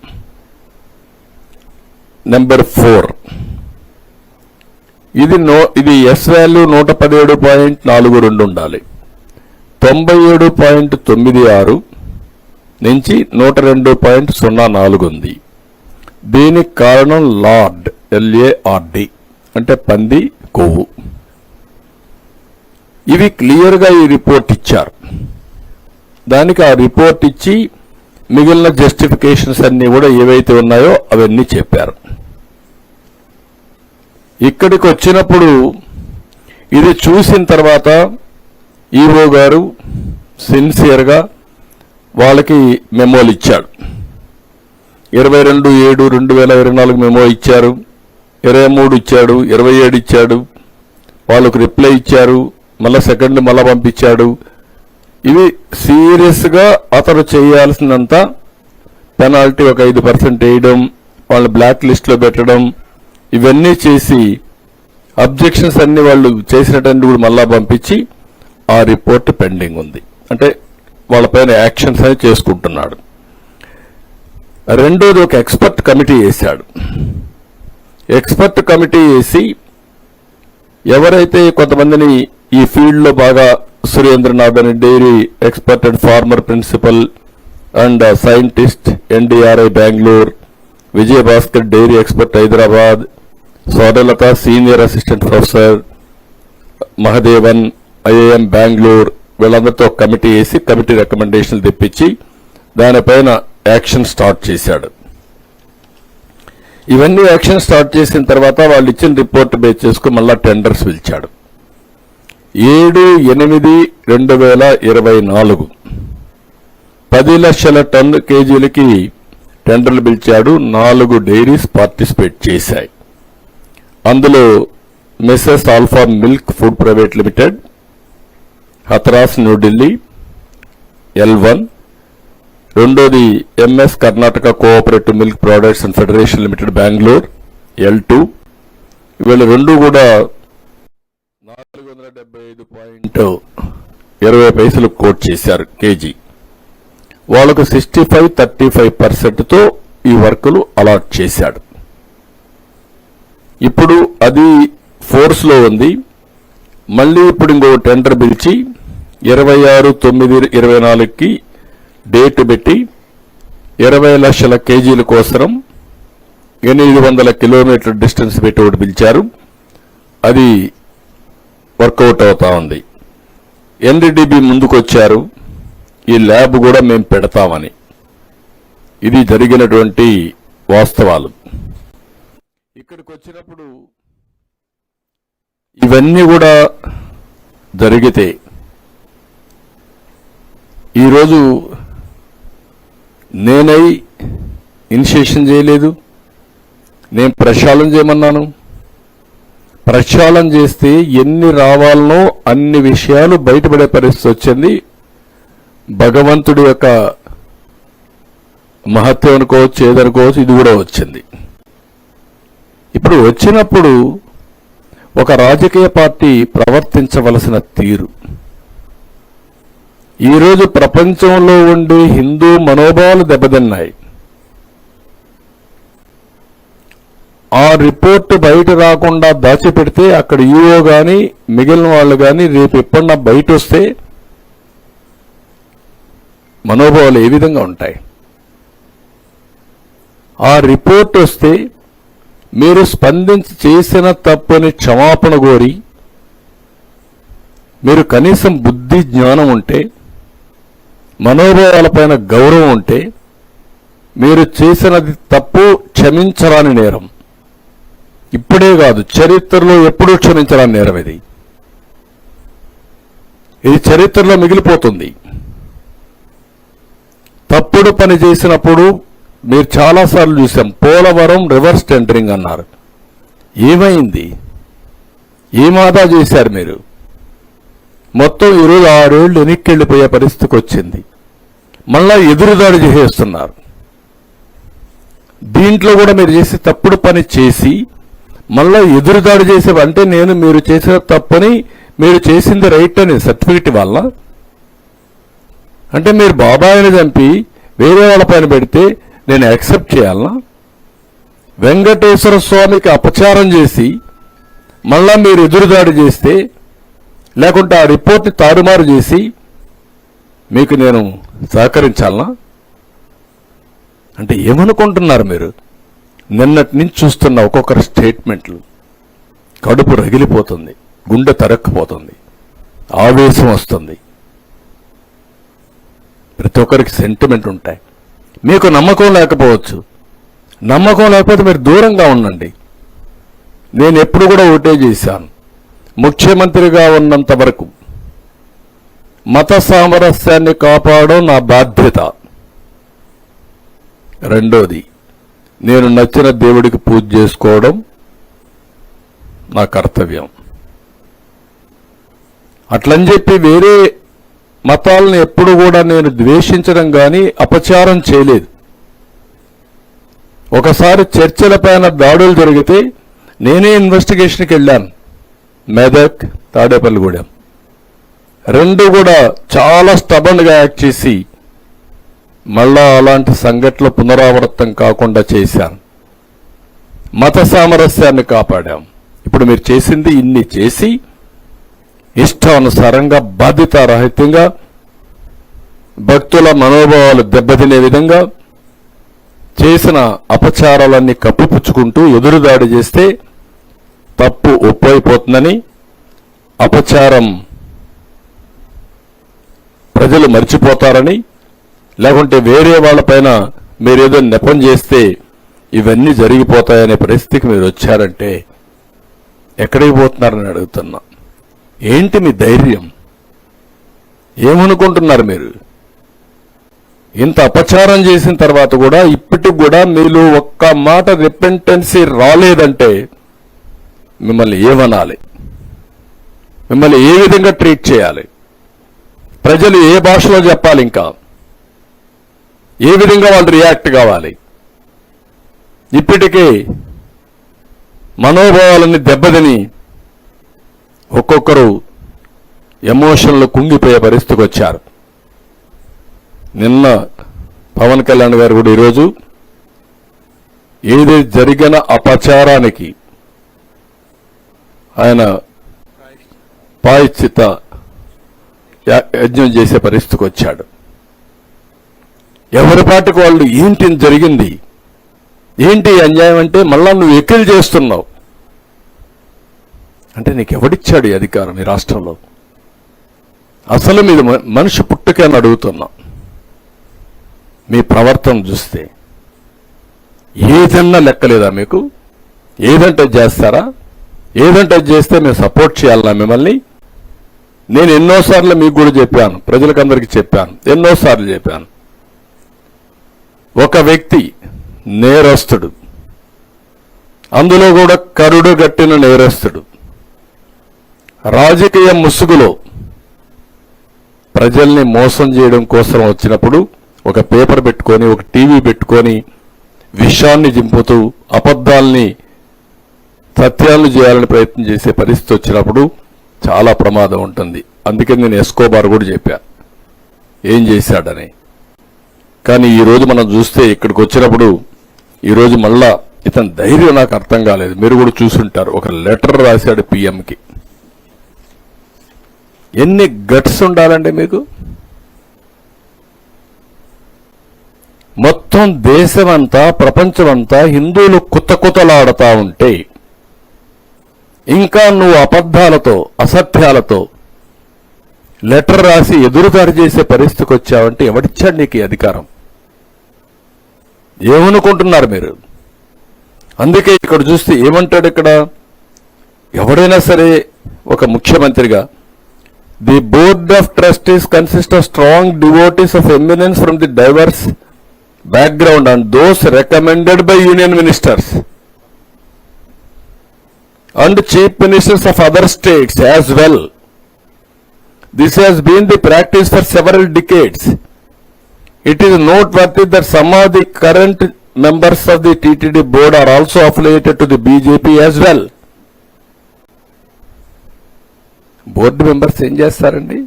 నెంబర్ 4 ఇది ఎస్ వాల్యూ 117.42 ఉండాలి. 97.96 నుంచి 102.04 ఉంది. దీనికి కారణం లార్డ్, LARD అంటే పంది కొవ్వు. ఇవి క్లియర్గా ఈ రిపోర్ట్ ఇచ్చారు. దానికి ఆ రిపోర్ట్ ఇచ్చి మిగిలిన జస్టిఫికేషన్స్ అన్ని కూడా ఏవైతే ఉన్నాయో అవన్నీ చెప్పారు. ఇక్కడికి వచ్చినప్పుడు ఇది చూసిన తర్వాత ఈఓ గారు సిన్సియర్గా వాళ్ళకి మెమోలు ఇచ్చాడు. 22/7/2024 మెమో ఇచ్చారు, 23 ఇచ్చాడు, 27 ఇచ్చాడు. వాళ్ళకు రిప్లై ఇచ్చారు, మళ్ళా సెకండ్ మళ్ళా పంపించాడు. ఇవి సీరియస్గా అతను చేయాల్సినంత పెనాల్టీ ఒక 5% వేయడం, వాళ్ళ బ్లాక్ లిస్ట్లో పెట్టడం, ఇవన్నీ చేసి అబ్జెక్షన్స్ అన్ని వాళ్ళు చేసినట్టు కూడా మళ్ళా పంపించి ఆ రిపోర్ట్ పెండింగ్ ఉంది. అంటే వాళ్ళపైన యాక్షన్స్ అని చేసుకుంటున్నాడు. రెండోది ఒక ఎక్స్పర్ట్ కమిటీ వేశాడు. ఎక్స్పర్ట్ కమిటీ వేసి ఎవరైతే కొంతమందిని ఈ ఫీల్డ్లో బాగా సురేంద్రనాథ్ అని dairy expert and former principal and scientist NDRI Bengaluru, Vijayabhaskar dairy expert Hyderabad, Sodalatha senior assistant professor, Mahadevan IIM Bengaluru, వీళ్ళందరితో కమిటీ వేసి కమిటీ రికమెండేషన్లు తెప్పించి దానిపైన యాక్షన్ స్టార్ట్ చేశాడు. ఇవన్నీ యాక్షన్ స్టార్ట్ చేసిన తర్వాత వాళ్ళు ఇచ్చిన రిపోర్ట్ బేస్ చేసుకుని మళ్ళా టెండర్స్ పిలిచాడు. 7/8/2024 10 లక్షల టన్ను కేజీలకి టెండర్లు పిలిచాడు. 4 డైరీస్ పార్టిసిపేట్ చేశాయి. అందులో మెసెస్ alpha milk food private limited, Hathras New Delhi L1, రెండోది MS Karnataka cooperative milk products and federation limited Bengaluru L2. వీళ్ళు రెండు కూడా 475.20 కోట్ చేశారు కేజీ. వాళ్లకు 65-35% ఈ వర్కులు అలాట్ చేశాడు. ఇప్పుడు అది ఫోర్స్ లో ఉంది. మళ్ళీ ఇప్పుడు ఇంకో టెండర్ పిలిచి 26/9/24కి డేట్ పెట్టి 20 లక్షల కేజీల కోసం 800 కిలోమీటర్ డిస్టెన్స్ పెట్టి ఒకటి పిలిచారు. అది వర్కౌట్ అవుతా ఉంది. NDDB ముందుకొచ్చారు, ఈ ల్యాబ్ కూడా మేము పెడతామని. ఇది జరిగినటువంటి వాస్తవాలు. ఇక్కడికి వచ్చినప్పుడు ఇవన్నీ కూడా జరిగితే ఈరోజు నేనై ఇనిషియేషన్ చేయలేదు, నేను ప్రక్షాళన చేయమన్నాను. ప్రక్షాళన చేస్తే ఎన్ని రావాలనో అన్ని విషయాలు బయటపడే పరిస్థితి వచ్చింది. భగవంతుడి యొక్క మహత్యం అనుకోవచ్చు, ఏదనుకోవచ్చు, ఇది కూడా వచ్చింది. ఇప్పుడు వచ్చినప్పుడు ఒక రాజకీయ పార్టీ ప్రవర్తించవలసిన తీరు, ఈరోజు ప్రపంచంలో ఉండే హిందూ మనోభావాలు దెబ్బతిన్నాయి. ఆ రిపోర్ట్ బయట రాకుండా దాచిపెడితే అక్కడ ఈఓ గాని మిగిలిన వాళ్ళు గాని రేపు ఎప్పుడన్నా బయట వస్తే మనోభావాలు ఏ విధంగా ఉంటాయి? ఆ రిపోర్ట్ వస్తే మీరు స్పందించి చేసిన తప్పని క్షమాపణ కోరి, మీరు కనీసం బుద్ధి జ్ఞానం ఉంటే, మనోభావాలపైన గౌరవం ఉంటే, మీరు చేసినది తప్పు క్షమించరాని నేరం. ఇప్పుడే కాదు, చరిత్రలో ఎప్పుడూ క్షమించరాని నేరం ఇది. ఇది చరిత్రలో మిగిలిపోతుంది. తప్పుడు పని చేసినప్పుడు మీరు చాలాసార్లు చూసాం. పోలవరం రివర్స్ టెండరింగ్ అన్నారు. ఏమైంది? ఏం ఆదా చేశారు మీరు? మొత్తం ఈరోజు 6 ఏళ్లు వెనక్కి వెళ్ళిపోయే పరిస్థితికి వచ్చింది. మళ్ళా ఎదురుదాడి చేసేస్తున్నారు. దీంట్లో కూడా మీరు చేసి తప్పుడు పని చేసి మళ్ళా ఎదురుదాడి చేసే, అంటే మీరు చేసిన తప్పని, మీరు చేసింది రైట్ అని సర్టిఫికెట్ వల్ల, అంటే మీరు బాబాయిని చంపి వేరే వాళ్ళ పైన పెడితే నేను యాక్సెప్ట్ చేయాలనా? వెంకటేశ్వర స్వామికి అపచారం చేసి మళ్ళా మీరు ఎదురుదాడి చేస్తే, లేకుంటే ఆ రిపోర్ట్ని తారుమారు చేసి మీకు నేను సహకరించాలనా? అంటే ఏమనుకుంటున్నారు మీరు? నిన్నటి నుంచి చూస్తున్న ఒక్కొక్కరి స్టేట్మెంట్లు కడుపు రగిలిపోతుంది, గుండె తరక్కుపోతుంది, ఆవేశం వస్తుంది. ప్రతి ఒక్కరికి సెంటిమెంట్ ఉంటాయి. మీకు నమ్మకం లేకపోవచ్చు. నమ్మకం లేకపోతే మీరు దూరంగా ఉండండి. నేను ఎప్పుడు కూడా ఒకటే చేశాను, ముఖ్యమంత్రిగా ఉన్నంత వరకు మత సామరస్యాన్ని కాపాడడం నా బాధ్యత. రెండోది, నేను నచ్చిన దేవుడికి పూజ చేసుకోవడం నా కర్తవ్యం. అట్లని చెప్పి వేరే మతాలను ఎప్పుడు కూడా నేను ద్వేషించడం కానీ అపచారం చేయలేదు. ఒకసారి చర్చలపైన దాడులు జరిగితే నేనే ఇన్వెస్టిగేషన్కి వెళ్ళాను. మెదక్, తాడేపల్లిగూడెం రెండు కూడా చాలా స్టబన్గా యాక్ట్ చేసి మళ్ళా అలాంటి సంఘటనలు పునరావృతం కాకుండా చేశాను. మత సామరస్యాన్ని కాపాడాం. ఇప్పుడు మీరు చేసింది ఇన్ని చేసి ఇష్టానుసారంగా బాధ్యతారహితంగా భక్తుల మనోభావాలు దెబ్బతినే విధంగా చేసిన అపచారాలన్నీ కప్పిపుచ్చుకుంటూ ఎదురుదాడి చేస్తే తప్పు ఒప్పైపోతుందని, అపచారం ప్రజలు మర్చిపోతారని, లేకుంటే వేరే వాళ్ళపైన మీరేదో నెపం చేస్తే ఇవన్నీ జరిగిపోతాయనే పరిస్థితికి మీరు వచ్చారంటే ఎక్కడికి పోతున్నారని అడుగుతున్నా. ఏంటి మీ ధైర్యం? ఏమనుకుంటున్నారు మీరు? ఇంత అపచారం చేసిన తర్వాత కూడా ఇప్పటికి కూడా మీలో ఒక్క మాట రిపెంటెన్సీ రాలేదంటే మిమ్మల్ని ఏమనాలి? మిమ్మల్ని ఏ విధంగా ట్రీట్ చేయాలి? ప్రజలు ఏ భాషలో చెప్పాలి? ఇంకా ఏ విధంగా వాళ్ళు రియాక్ట్ కావాలి? ఇప్పటికే మనోభావాలన్నీ దెబ్బతిని ఒక్కొక్కరు ఎమోషన్లు కుంగిపోయే పరిస్థితికి వచ్చారు. నిన్న పవన్ కళ్యాణ్ గారు కూడా ఈరోజు ఏది జరిగిన అపచారానికి ఆయన ప్రాయశ్చిత్త యజ్ఞం చేసే పరిస్థితికి వచ్చాడు. ఎవరి పాటికి వాళ్ళు ఏంటి జరిగింది, ఏంటి అన్యాయం అంటే మళ్ళా నువ్వు ఎక్కిలు చేస్తున్నావు అంటే నీకు ఎవడిచ్చాడు ఈ అధికారం ఈ రాష్ట్రంలో? అసలు మీరు మనిషి పుట్టుకే అని అడుగుతున్నా. మీ ప్రవర్తన చూస్తే ఏదన్నా లెక్కలేదా మీకు? ఏదంటే చేస్తారా? ఏదంటే చేస్తే మేము సపోర్ట్ చేయాలన్నా మిమ్మల్ని? నేను ఎన్నోసార్లు మీకు కూడా చెప్పాను, ప్రజలకందరికీ చెప్పాను, ఎన్నోసార్లు చెప్పాను. ఒక వ్యక్తి నేరస్తుడు, అందులో కూడా కరుడు గట్టిన నేరస్తుడు, రాజకీయ ముసుగులో ప్రజల్ని మోసం చేయడం కోసం వచ్చినప్పుడు ఒక పేపర్ పెట్టుకొని, ఒక టీవీ పెట్టుకొని విషాన్ని జింపుతూ అబద్ధాల్ని సత్యాలను చేయాలని ప్రయత్నం చేసే పరిస్థితి వచ్చినప్పుడు చాలా ప్రమాదం ఉంటుంది. అందుకే నేను ఎస్కోబార్ కూడా చెప్పా ఏం చేశాడని. కానీ ఈరోజు మనం చూస్తే ఇక్కడికి వచ్చినప్పుడు ఈరోజు మళ్ళా ఇతని ధైర్యం నాకు అర్థం కాలేదు. మీరు కూడా చూసుంటారు, ఒక లెటర్ రాశాడు పిఎంకి. ఎన్ని గట్స్ ఉండాలండి మీకు? మొత్తం దేశమంతా ప్రపంచమంతా హిందువులు కుతకుతలాడుతా ఉంటే ఇంకా నువ్వు అబద్ధాలతో అసత్యాలతో లెటర్ రాసి ఎదురుదాడి చేసే పరిస్థితికి వచ్చావంటే ఎవడిచ్చాడు నీకు ఈ అధికారం? ఏమనుకుంటున్నారు మీరు? అందుకే ఇక్కడ చూస్తే ఏమంటాడు ఇక్కడ, ఎవడైనా సరే ఒక ముఖ్యమంత్రిగా the board of trustees consist of strong devotees of eminence from the divorce background and those recommended by union ministers and chief ministers of other states as well. This has been the practice for several decades. It is noteworthy that some of the current members of the TTD board are also affiliated to the BJP as well. Board members ఏం చేస్తారండి?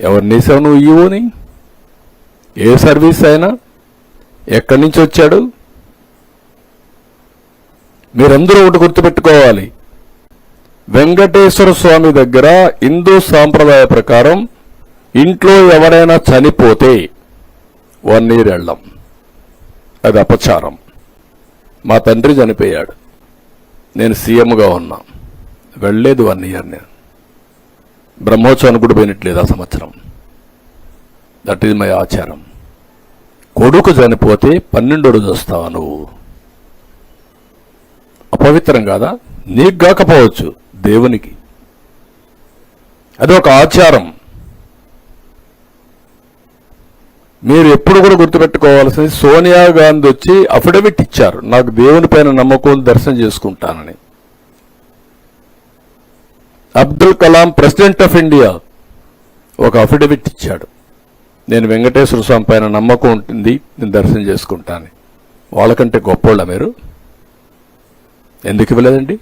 ఎవరిని నువ్వు ఇవ్వని? ఏ సర్వీస్ అయినా ఎక్కడి నుంచి వచ్చాడు? మీరందరూ ఒకటి గుర్తుపెట్టుకోవాలి, వెంకటేశ్వర స్వామి దగ్గర హిందూ సాంప్రదాయ ప్రకారం ఇంట్లో ఎవరైనా చనిపోతే 1 year వెళ్ళం, అది అపచారం. మా తండ్రి చనిపోయాడు, నేను సీఎంగా ఉన్నా, వెళ్ళలేదు 1 year. నేను బ్రహ్మోత్సవానికి కూడా పోయినట్లేదు ఆ సంవత్సరం. దట్ ఈజ్ మై ఆచారం. కొడుకు చనిపోతే 12వ రోజు వస్తావా నువ్వు? అపవిత్రం కాదా? నీకు కాకపోవచ్చు, దేవునికి. అది ఒక ఆచారం. మీరు ఎప్పుడు కూడా గుర్తుపెట్టుకోవాల్సింది, సోనియా గాంధీ వచ్చి అఫిడవిట్ ఇచ్చారు, నాకు దేవుని పైన నమ్మకం, దర్శనం చేసుకుంటానని. Abdul Kalam president of India ఒక అఫిడవిట్ ఇచ్చాడు, నేను వెంకటేశ్వర స్వామి పైన నమ్మకం ఉంటుంది, నేను దర్శనం చేసుకుంటాను. వాళ్ళకంటే గొప్పోళ్ళ మీరు? ఎందుకు ఇవ్వలేదండి?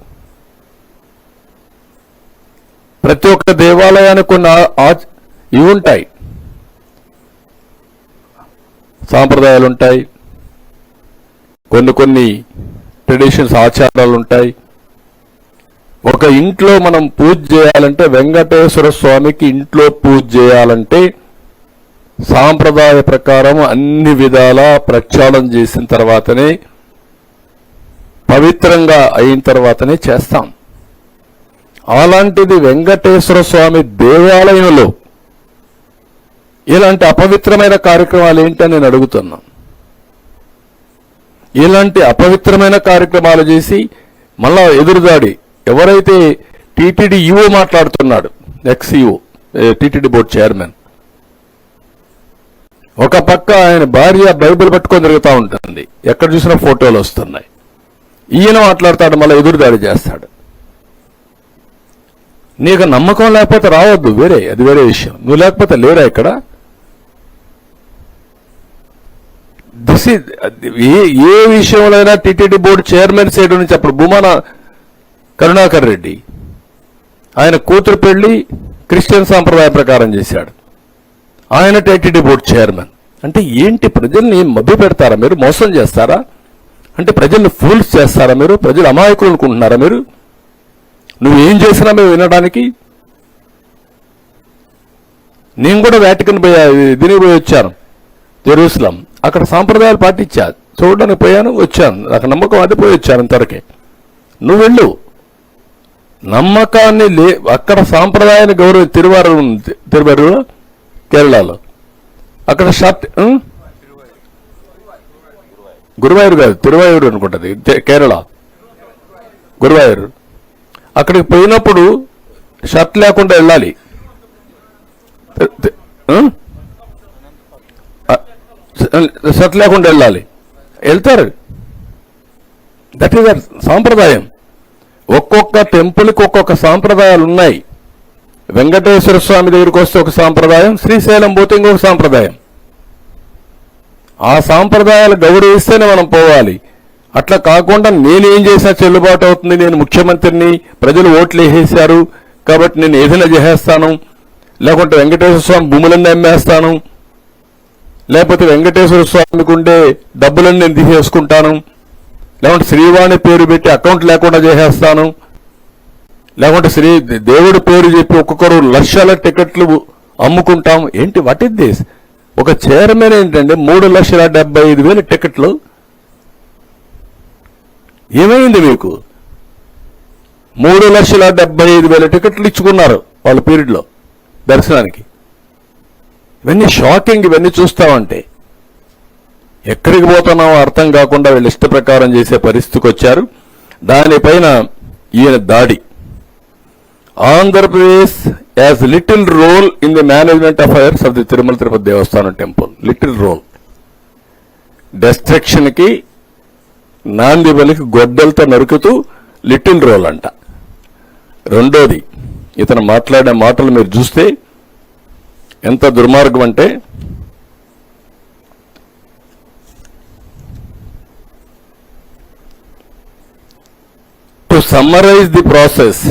ప్రతి ఒక్క దేవాలయానికి కొన్ని ఇవి ఉంటాయి, సాంప్రదాయాలు ఉంటాయి, కొన్ని ట్రెడిషన్స్, ఆచారాలు ఉంటాయి. ఒక ఇంట్లో మనం పూజ చేయాలంటే, వెంకటేశ్వర స్వామికి ఇంట్లో పూజ చేయాలంటే సాంప్రదాయ ప్రకారం అన్ని విధాలా ప్రక్షాళన చేసిన తర్వాతనే, పవిత్రంగా అయిన తర్వాతనే చేస్తాం. అలాంటిది వెంకటేశ్వర స్వామి దేవాలయంలో ఇలాంటి అపవిత్రమైన కార్యక్రమాలు ఏంటని నేను అడుగుతున్నా. ఇలాంటి అపవిత్రమైన కార్యక్రమాలు చేసి మళ్ళా ఎదురుదాడి, ఎవరైతే టీటీడీ ఈఓ మాట్లాడుతున్నాడు, ఎక్స్-ఈఓ, టీటీడీ బోర్డు చైర్మన్, ఒక పక్క ఆయన భార్య బైబిల్ పట్టుకొని తిరుగుతూ ఉంటుంది, ఎక్కడ చూసినా ఫోటోలు వస్తున్నాయి. ఈయన మాట్లాడతాడు, మళ్ళీ ఎదురుదాడి చేస్తాడు. నీకు నమ్మకం లేకపోతే రావద్దు, అది వేరే విషయం. నువ్వు లేకపోతే లేరా ఇక్కడ? ఏ విషయంలో టీటీడీ బోర్డు చైర్మన్ సైడ్ నుంచి అప్పుడు భూమాన కరుణాకర్ రెడ్డి ఆయన కూతురు పెళ్లి క్రిస్టియన్ సాంప్రదాయ ప్రకారం చేశాడు. ఆయన టీటీడీ బోర్డు చైర్మన్. అంటే ఏంటి, ప్రజల్ని మభ్య పెడతారా మీరు? మోసం చేస్తారా? అంటే ప్రజల్ని ఫూల్స్ చేస్తారా మీరు? ప్రజలు అమాయకులు అనుకుంటున్నారా మీరు? నువ్వేం చేసినా మేము వినడానికి? నేను కూడా వాటికన్ దీనికి పోయి వచ్చాను, జెరూసలం. అక్కడ సాంప్రదాయాలు పాటించా, చూడడానికి పోయాను, వచ్చాను. నాకు నమ్మకం అది, పోయి వచ్చాను అంతవరకే. నువ్వు వెళ్ళు. నమ్మకాన్ని అక్కడ సాంప్రదాయాన్ని గౌరవ తిరువారూరు కేరళలో అక్కడ షర్ట్, గురువాయూరు కాదు, తిరువాయూరు అనుకుంటుంది, కేరళ గురువాయూరు. అక్కడికి పోయినప్పుడు షర్ట్ లేకుండా వెళ్ళాలి. షర్ట్ లేకుండా వెళ్ళాలి, వెళ్తారు. దట్ ఈస్ సాంప్రదాయం. ఒక్కొక్క టెంపుల్కి ఒక్కొక్క సాంప్రదాయాలు ఉన్నాయి. వెంకటేశ్వర స్వామి దగ్గరికి వస్తే ఒక సాంప్రదాయం, శ్రీశైలం పోతే ఇంకొక సాంప్రదాయం. ఆ సాంప్రదాయాలు గౌరవిస్తేనే మనం పోవాలి. అట్లా కాకుండా నేనేం చేసినా చెల్లుబాటు అవుతుంది, నేను ముఖ్యమంత్రిని, ప్రజలు ఓట్లు వేసేశారు కాబట్టి నేను ఏదైనా చేసేస్తాను, లేకుంటే వెంకటేశ్వర స్వామి భూములన్నీ అమ్మేస్తాను, లేకపోతే వెంకటేశ్వర స్వామికి ఉండే డబ్బులన్నీ నేను తీసేసుకుంటాను, లేకుంటే శ్రీవాణి పేరు పెట్టి అకౌంట్ లేకుండా చేసేస్తాను, లేకుంటే దేవుడి పేరు చెప్పి ఒక్కొక్కరు లక్షల టికెట్లు అమ్ముకుంటాం. ఏంటి, వాట్ ఇస్ దిస్? ఒక చైర్మన్ ఏంటంటే 3,75,000 టికెట్లు. ఏమైంది మీకు? 3,75,000 టికెట్లు ఇచ్చుకున్నారు వాళ్ళ పీరియడ్లో దర్శనానికి. ఇవన్నీ షాకింగ్. ఇవన్నీ చూస్తామంటే ఎక్కడికి పోతున్నామో అర్థం కాకుండా వీళ్ళు ఇష్ట ప్రకారం చేసే పరిస్థితికి వచ్చారు. దానిపైన ఈయన దాడి. Andhra Pradesh as little role in the management affairs of the Tirumala Tirupati Devasthanam temple. Little role. Destruction కి, నాంది బలికి గొడ్డలతో నరుకుతూ లిటిల్ రోల్ అంట. రెండోది, ఇతను మాట్లాడే మాటలు మీరు చూస్తే ఎంత దుర్మార్గం అంటే, to summarise the process,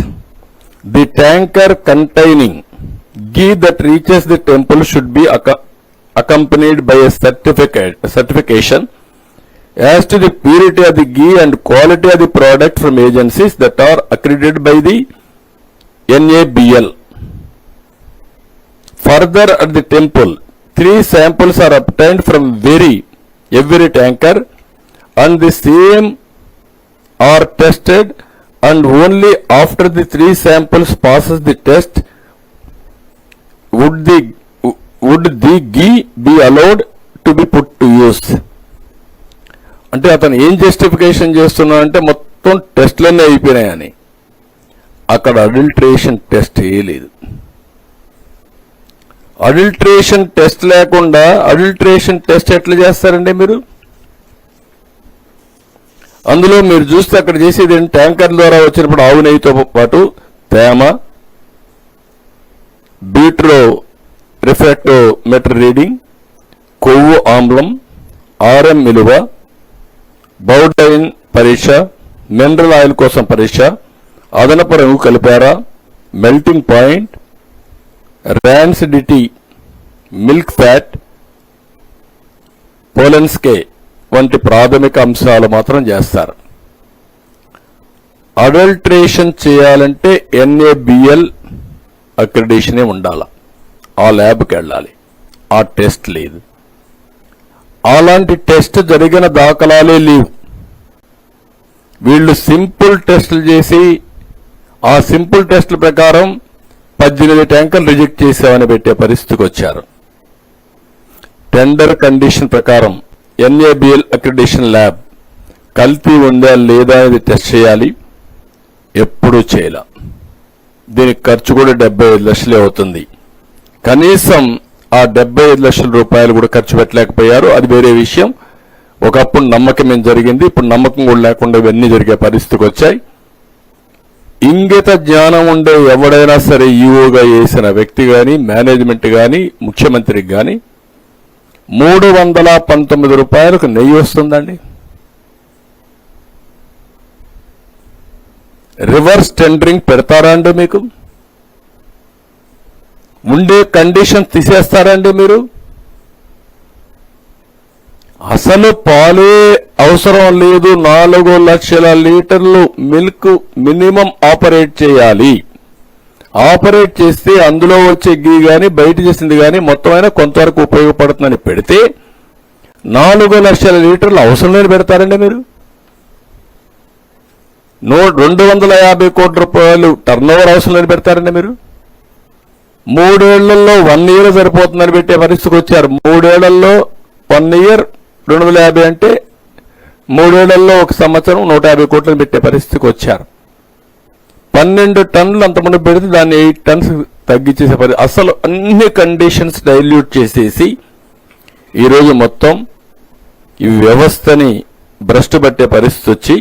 the tanker containing ghee that reaches the temple should be accompanied by a certification as to the purity of the ghee and quality of the product from agencies that are accredited by the NABL. Further, at the temple, 3 samples are obtained from every tanker, and the same are tested, and only after the 3 samples passes the test would the ghee be allowed to be put to use. అంటే అతను ఏం జస్టిఫికేషన్ చేస్తున్నాడంటే మొత్తం టెస్ట్లన్నీ అయిపోయినాయని. అక్కడ అడల్ట్రేషన్ టెస్ట్ వేయలేదు. అడల్ట్రేషన్ టెస్ట్ లేకుండా అడల్ట్రేషన్ టెస్ట్ ఎట్లా చేస్తారండి మీరు? అందులో మీరు చూస్తే అక్కడ చేసేది ట్యాంకర్ ద్వారా వచ్చినప్పుడు ఆవు నెయ్యితో పాటు తేమ, బీట్రో రిఫ్రాక్టోమీటర్ రీడింగ్, కొవ్వు ఆమ్లం, ఆర్ఎం విలువ, బౌడైన్ పరీక్ష, మినరల్ ఆయిల్ కోసం పరీక్ష, అదనపు రంగు కలిపారా, melting point, rancidity, milk fat, Polenske వంటి ప్రాథమిక అంశాలు మాత్రం చేస్తారు. అడల్ట్రేషన్ చేయాలంటే NABL అక్రిడిషనే ఉండాలి, ఆ ల్యాబ్కి వెళ్ళాలి, ఆ టెస్ట్ లేదు. అలాంటి టెస్ట్ జరిగిన దాఖలాలే లేవు. వీళ్ళు సింపుల్ టెస్టులు చేసి ఆ సింపుల్ టెస్టుల ప్రకారం 18 ట్యాంకర్లు రిజెక్ట్ చేసామని పెట్టే పరిస్థితికి వచ్చారు. టెండర్ కండిషన్ ప్రకారం NABL అక్రిడిషన్ ల్యాబ్ కల్తీ ఉందా లేదా అనేది టెస్ట్ చేయాలి, ఎప్పుడూ చేయాల. దీనికి ఖర్చు కూడా 75 లక్షలే అవుతుంది. కనీసం ఆ 75 లక్షల రూపాయలు కూడా ఖర్చు పెట్టలేకపోయారు. అది వేరే విషయం. ఒకప్పుడు నమ్మకం ఏం జరిగింది, ఇప్పుడు నమ్మకం కూడా లేకుండా ఇవన్నీ జరిగే పరిస్థితికి వచ్చాయి. ఇంగిత జ్ఞానం ఉండే ఎవడైనా సరే ఈఓగా వేసిన వ్యక్తి కానీ, మేనేజ్మెంట్ కానీ, ముఖ్యమంత్రికి కానీ 319 రూపాయలకు నెయ్యి వస్తుందండి. రివర్స్ టెండరింగ్ పెడతారా అండి? మీకు ఉండే కండిషన్ తీసేస్తారండి మీరు? అసలు పాలే అవసరం లేదు, 4 లక్షల లీటర్లు మిల్క్ మినిమం ఆపరేట్ చేయాలి. ఆపరేట్ చేస్తే అందులో వచ్చే గీ కానీ బయట చేసింది కానీ మొత్తం అయినా కొంతవరకు ఉపయోగపడుతుందని పెడితే 4 లక్షల లీటర్లు అవసరం లేని పెడతారండి మీరు? 250 కోట్ల రూపాయలు టర్నోవర్ అవసరం లేని పెడతారండి మీరు? 3 ఏళ్లలో 1 ఇయర్ సరిపోతుందని పెట్టే పరిస్థితికి వచ్చారు. 3 ఏళ్లలో 1 ఇయర్ 250 అంటే 3 ఏళ్లలో 1 సంవత్సరం 150 కోట్లను పెట్టే పరిస్థితికి వచ్చారు. 12 టన్నులు అంతమంది పెడితే దాన్ని 8 టన్స్ తగ్గించేసే పరిస్థితి. అసలు అన్ని కండిషన్స్ డైల్యూట్ చేసేసి ఈరోజు మొత్తం ఈ వ్యవస్థని భ్రష్టు పట్టే పరిస్థితి వచ్చి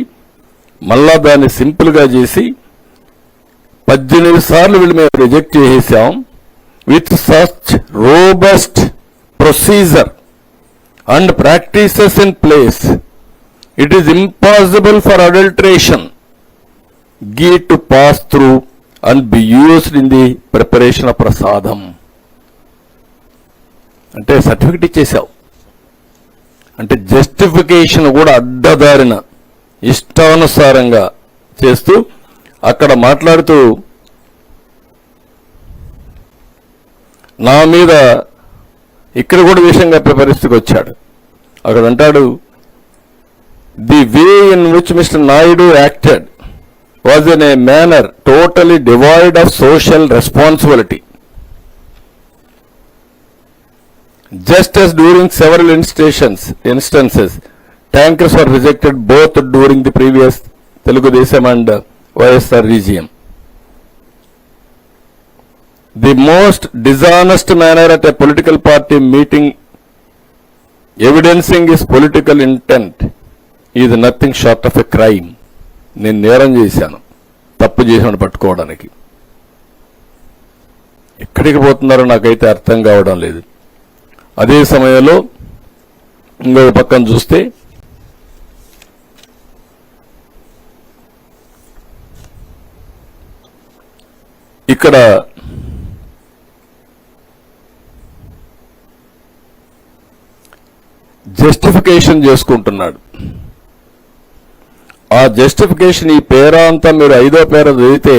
మళ్ళా దాన్ని సింపుల్ గా చేసి 18 సార్లు వీళ్ళు మేము రిజెక్ట్ చేసేసాం. With such robust procedure and practices in place, it is impossible for adulteration ghee to pass through and be used in the preparation of prasadam. అంటే సర్టిఫికెట్ ఇచ్చేసావు అంటే జస్టిఫికేషన్ కూడా అడ్డదారిన ఇష్టానుసారంగా చేస్తూ అక్కడ మాట్లాడుతూ నా మీద ఇక్కడ కూడా విషయం చెప్పే పరిస్థితికి వచ్చాడు. అక్కడ అంటాడు, the way in which mister Naidu acted was in a manner totally divide of social responsibility. Just as during several instances, tankers were rejected both during the previous Telugudesam and YSR regime. The most dishonest manner at a political party meeting evidencing his political intent is nothing short of a crime. నేను నేరం చేశాను, తప్పు చేశాను పట్టుకోవడానికి. ఎక్కడికి పోతున్నారో నాకైతే అర్థం కావడం లేదు. అదే సమయంలో ఇంకో పక్కన చూస్తే ఇక్కడ జస్టిఫికేషన్ చేసుకుంటున్నాడు. ఆ జస్టిఫికేషన్ ఈ పేర అంతా మీరు 5వ పేర చదివితే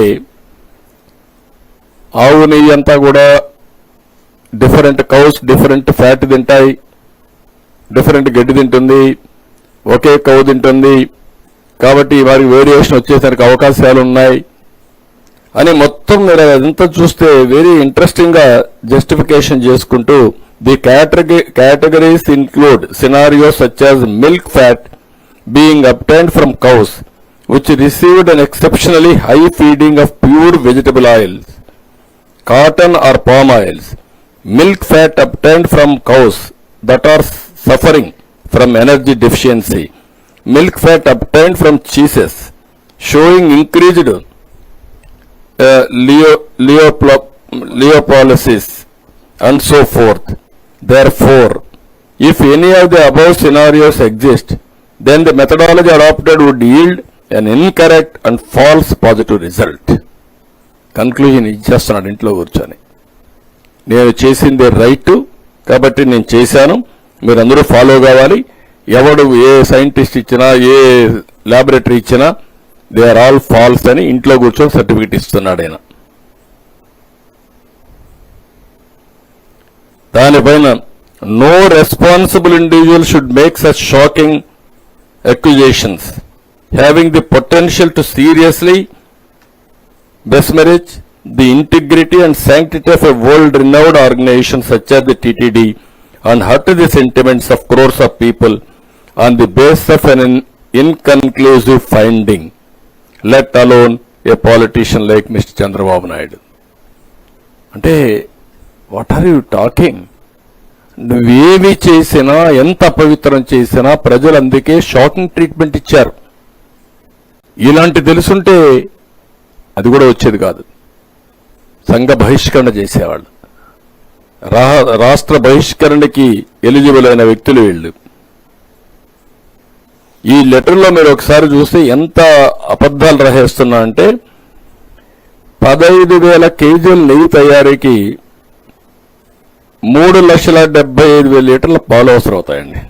ఆవు నెయ్యి అంతా కూడా డిఫరెంట్ కౌస్ డిఫరెంట్ ఫ్యాట్ తింటాయి, డిఫరెంట్ గడ్డి తింటుంది, ఒకే కౌ తింటుంది, కాబట్టి వారికి వేరియేషన్ వచ్చేసరికి అవకాశాలు ఉన్నాయి అని మొత్తం మీరు అదంతా చూస్తే వెరీ ఇంట్రెస్టింగ్ గా జస్టిఫికేషన్ చేసుకుంటూ the categories include scenarios such as milk fat being obtained from cows which received an exceptionally high feeding of pure vegetable oils, cotton or palm oils, milk fat obtained from cows that are suffering from energy deficiency, milk fat obtained from cheeses showing increased lipolysis and so forth. Therefore, if any of the above scenarios exist, then the methodology adopted would yield an incorrect and false positive result. Conclusion ఇచ్చేస్తున్నాడు ఇంట్లో కూర్చొని. నేను చేసిందే రైట్ కాబట్టి నేను చేశాను, మీరందరూ ఫాలో కావాలి. ఎవడు ఏ సైంటిస్ట్ ఇచ్చినా ఏ ల్యాబొరేటరీ ఇచ్చినా దే ఆర్ ఆల్ ఫాల్స్ అని ఇంట్లో కూర్చొని సర్టిఫికెట్ ఇస్తున్నాడు ఆయన. దానిపైన no responsible individual should make such shocking accusations having the potential to seriously besmirch the integrity and sanctity of a world-renowned organization such as the TTD and hurt the sentiments of crores of people on the basis of an inconclusive finding, let alone a politician like Mr. Chandrababu Naidu. అంటే వాట్ ఆర్ యూ టాకింగ్? నువ్వేమి చేసినా, ఎంత అపవిత్రం చేసినా ప్రజలు అందుకే షాకింగ్ ట్రీట్మెంట్ ఇచ్చారు. ఇలాంటి తెలుసుంటే అది కూడా వచ్చేది కాదు. సంఘ బహిష్కరణ చేసేవాళ్ళు, రాష్ట్ర బహిష్కరణకి ఎలిజిబుల్ అయిన వ్యక్తులు వీళ్ళు. ఈ లెటర్లో మీరు ఒకసారి చూస్తే ఎంత అబద్ధాలు రాసేస్తున్నా అంటే 15,000 కేజీల నెయ్యి తయారీకి 3,75,000 లీటర్ల పాలు అవసరం అవుతాయండి.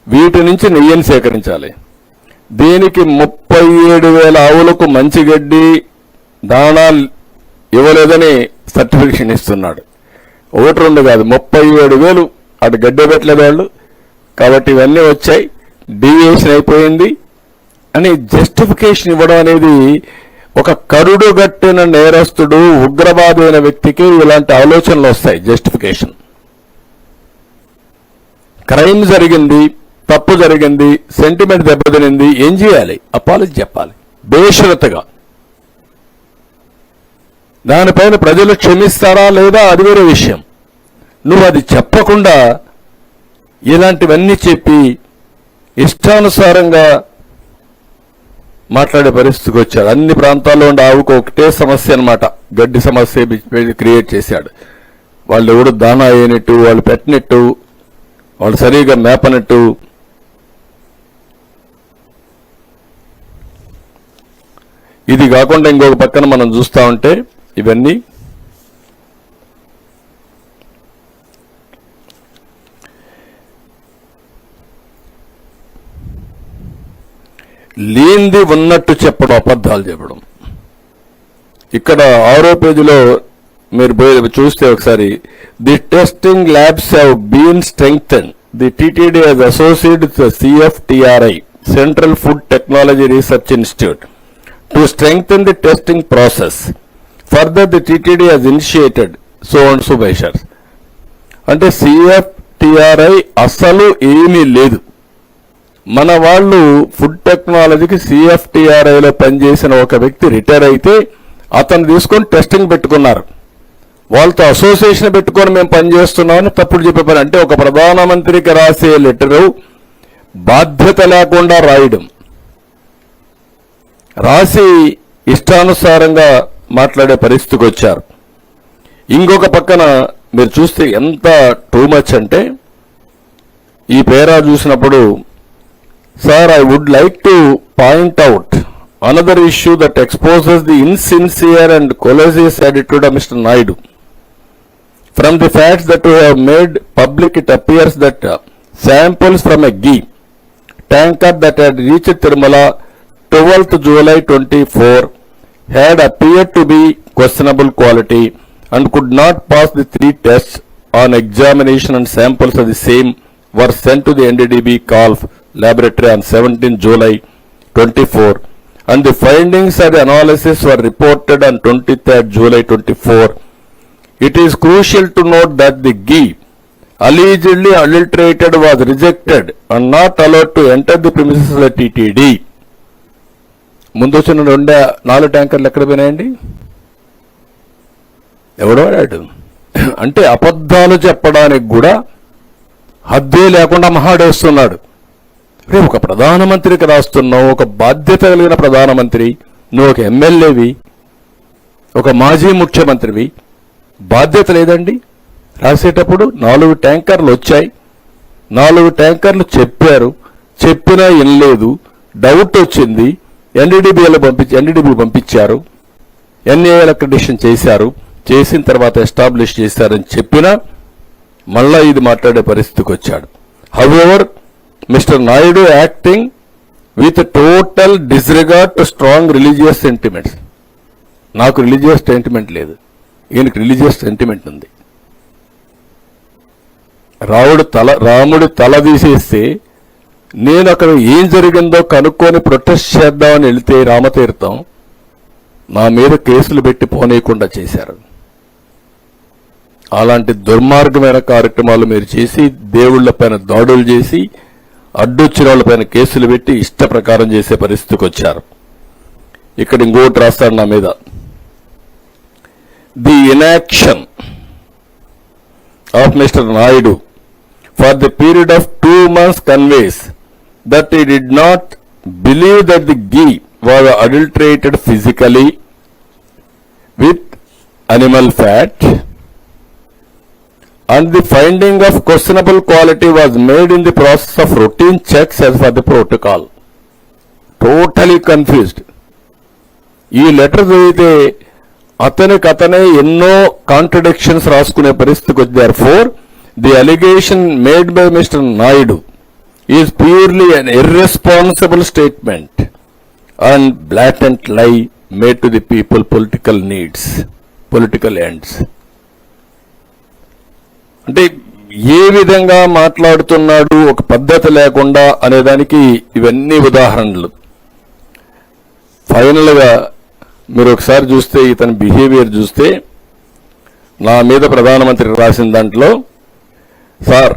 వీటి నుంచి నెయ్యిని సేకరించాలి. దీనికి 37,000 ఆవులకు మంచి గడ్డి దాణా ఇవ్వలేదని సర్టిఫికేషన్ ఇస్తున్నాడు. 1-2 కాదు, 37,000 అటు గడ్డి పెట్టలేదు వాళ్ళు. కాబట్టి ఇవన్నీ వచ్చాయి, డీవియేషన్ అయిపోయింది అని జస్టిఫికేషన్ ఇవ్వడం అనేది ఒక కరుడు గట్టిన నేరస్తుడు, ఉగ్రవాది అయిన వ్యక్తికి ఇలాంటి ఆలోచనలు వస్తాయి. జస్టిఫికేషన్, క్రైమ్ జరిగింది, తప్పు జరిగింది, సెంటిమెంట్ దెబ్బతినింది, ఏం చేయాలి? అపాలజీ చెప్పాలి బేషరతుగా. దానిపైన ప్రజలు క్షమిస్తారా లేదా అది వేరే విషయం. నువ్వు అది చెప్పకుండా ఇలాంటివన్నీ చెప్పి ఇష్టానుసారంగా మాట్లాడే పరిస్థితికి వచ్చాడు. అన్ని ప్రాంతాల్లో ఉండే ఆవుకు ఒకటే సమస్య అన్నమాట, గడ్డి సమస్య క్రియేట్ చేశాడు. వాళ్ళు ఎవడు దానా వేయనట్టు, వాళ్ళు పెట్టినట్టు, వాళ్ళు సరిగా మేపనట్టు. ఇది కాకుండా ఇంకొక పక్కన మనం చూస్తా ఉంటే ఇవన్నీ లేనిది ఉన్నట్టు చెప్పడం, అబద్ధాలు చెప్పడం. ఇక్కడ 6వ పేజీలో మీరు చూస్తే ఒకసారి, the testing labs have been strengthen. The TTD has associated with CFTRI, Central Food Technology Research Institute, to strengthen the testing process. Further, the TTD has initiated so and so measures. అంటే CFTRI అసలు ఏమీ లేదు. మన వాళ్ళు ఫుడ్ టెక్నాలజీకి CFTRIలో పనిచేసిన ఒక వ్యక్తి రిటైర్ అయితే అతను తీసుకొని టెస్టింగ్ పెట్టుకున్నారు. వాళ్ళతో అసోసియేషన్ పెట్టుకొని మేము పనిచేస్తున్నామని తప్పుడు చెప్పే పని. అంటే ఒక ప్రధానమంత్రికి రాసే లెటరు బాధ్యత లేకుండా రాయడం, రాసి ఇష్టానుసారంగా మాట్లాడే పరిస్థితికి వచ్చారు. ఇంకొక పక్కన మీరు చూస్తే ఎంత టూ మచ్ అంటే, ఈ పేరా చూసినప్పుడు, sir I would like to point out another issue that exposes the insincere and collusive attitude of mister Naidu. From the facts that we have made public, it appears that samples from a ghee tanker that had reached Tirumala 12th July 24 had appeared to be questionable quality and could not pass the 3 tests. On examination and samples of the same were sent to the NDDB Calf laboratory on 17th July 24 and the findings of the analysis were reported on 23rd July 24. It is crucial to note that the ghee allegedly adulterated was rejected and not allowed to enter the premises of the TTD. ముందు వచ్చిన 4 ట్యాంకర్లు ఎక్కడ పోయినాయండి? ఎవడో వాడాడు. అంటే అబద్ధాలు చెప్పడానికి కూడా హద్దే లేకుండా మహాడేస్తున్నాడు. రేపు ఒక ప్రధానమంత్రికి రాస్తున్నావు, ఒక బాధ్యత కలిగిన ప్రధానమంత్రి, నువ్వు ఒక ఎమ్మెల్యేవి, ఒక మాజీ ముఖ్యమంత్రివి, బాధ్యత లేదండి? రాసేటప్పుడు 4 ట్యాంకర్లు వచ్చాయి, 4 ట్యాంకర్లు చెప్పారు, చెప్పినా వినలేదు, డౌట్ వచ్చింది, ఎన్డీడీబీ పంపించారు, ఎన్ఏఎల్ అక్రిడిషన్ చేశారు, చేసిన తర్వాత ఎస్టాబ్లిష్ చేశారని చెప్పినా మళ్ళా ఇది మాట్లాడే పరిస్థితికి వచ్చాడు. However mister Naidu acting with total disregard to strong religious sentiments. నాకు రిలీజియస్ సెంటిమెంట్ లేదు, ఈయనకి రిలీజియస్ సెంటిమెంట్ ఉంది. రాముడి తల తీసేస్తే నేను అక్కడ ఏం జరిగిందో కనుక్కొని ప్రొటెస్ట్ చేద్దామని వెళితే రామతీర్థం నా మీద కేసులు పెట్టి పోనీయకుండా చేశారు. అలాంటి దుర్మార్గమైన కార్యక్రమాలు మీరు చేసి దేవుళ్లపైన దాడులు చేసి అడ్డొచ్చిన వాళ్ళపైన కేసులు పెట్టి ఇష్ట ప్రకారం చేసే పరిస్థితికి వచ్చారు. ఇక్కడ ఇంకోటి రాస్తాడు నా మీద. The inaction of mister Naidu for the period of 2 months conveys that he did not believe that the ghee was adulterated physically with animal fat, and the finding of questionable quality was made in the process of routine checks as per the protocol. Totally confused. ఈ లెటర్ చదివితే అతనే ఎన్నో కాంట్రడిక్షన్స్ రాసుకునే పరిస్థితికి వచ్చి therefore the allegation made by Mr. Naidu is purely an irresponsible statement and blatant lie made to the people political needs, political ends. అంటే ఏ విధంగా మాట్లాడుతున్నాడు ఒక పద్ధతి లేకుండా అనేదానికి ఇవన్నీ ఉదాహరణలు. ఫైనల్ గా మీరు ఒకసారి చూస్తే ఇతని బిహేవియర్ చూస్తే నా మీద ప్రధానమంత్రి రాసిన దాంట్లో, sir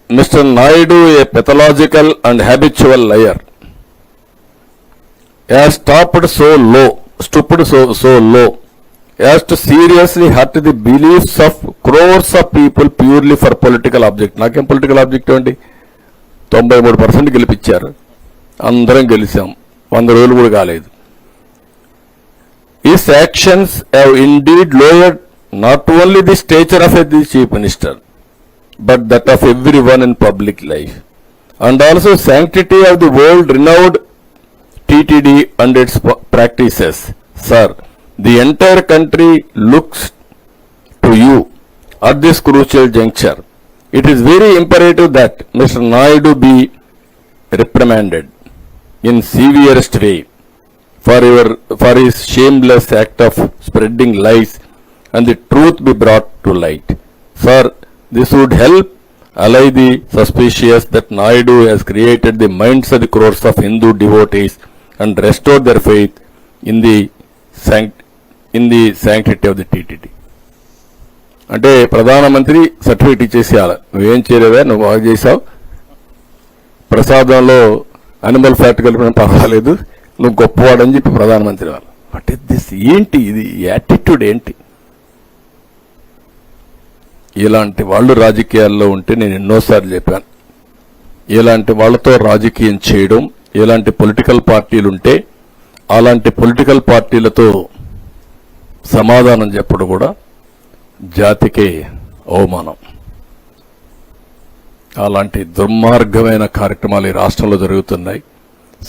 mister Naidu A pathological and habitual liar as stopped so లో స్టూపిడ్ సో లో as to seriously hurt the beliefs of crores of people purely for political object. నాకేం పొలిటికల్ ఆబ్జెక్ట్ అండి? 93% గెలిపించారు, అందరం గెలిచాం, 100 రోజులు కూడా కాలేదు. His actions have indeed lowered not only the stature of the chief minister, but that of everyone in public life, and also sanctity of the world-renowned TTD and its practices. Sir, the entire country looks to you at this crucial juncture. It is very imperative that Mr. Naidu be reprimanded in severest way for his shameless act of spreading lies and the truth be brought to light. Sir, this would help allay the suspicious that Naidu has created the minds of the crores of Hindu devotees and restored their faith in the sanctity of the TTD. అంటే ప్రధానమంత్రి సర్టిఫికేట్ ఇచ్చేసేయాలి, నువ్వేం చేయలేదా, నువ్వు బాగా చేసావు, ప్రసాదంలో అనిమల్ ఫ్యాట్ కలిపిన పర్వాలేదు, నువ్వు గొప్పవాడని చెప్పి ప్రధానమంత్రి వాళ్ళు. What is this? ఏంటి ఇది యాటిట్యూడ్ ఏంటి? ఇలాంటి వాళ్ళు రాజకీయాల్లో ఉంటే నేను ఎన్నోసార్లు చెప్పాను, ఇలాంటి వాళ్ళతో రాజకీయం చేయడం, ఇలాంటి పొలిటికల్ పార్టీలు ఉంటే అలాంటి పొలిటికల్ పార్టీలతో సమాధానం చెప్పడం కూడా జాతికే అవమానం. అలాంటి దుర్మార్గమైన కార్యక్రమాలు ఈ రాష్ట్రంలో జరుగుతున్నాయి.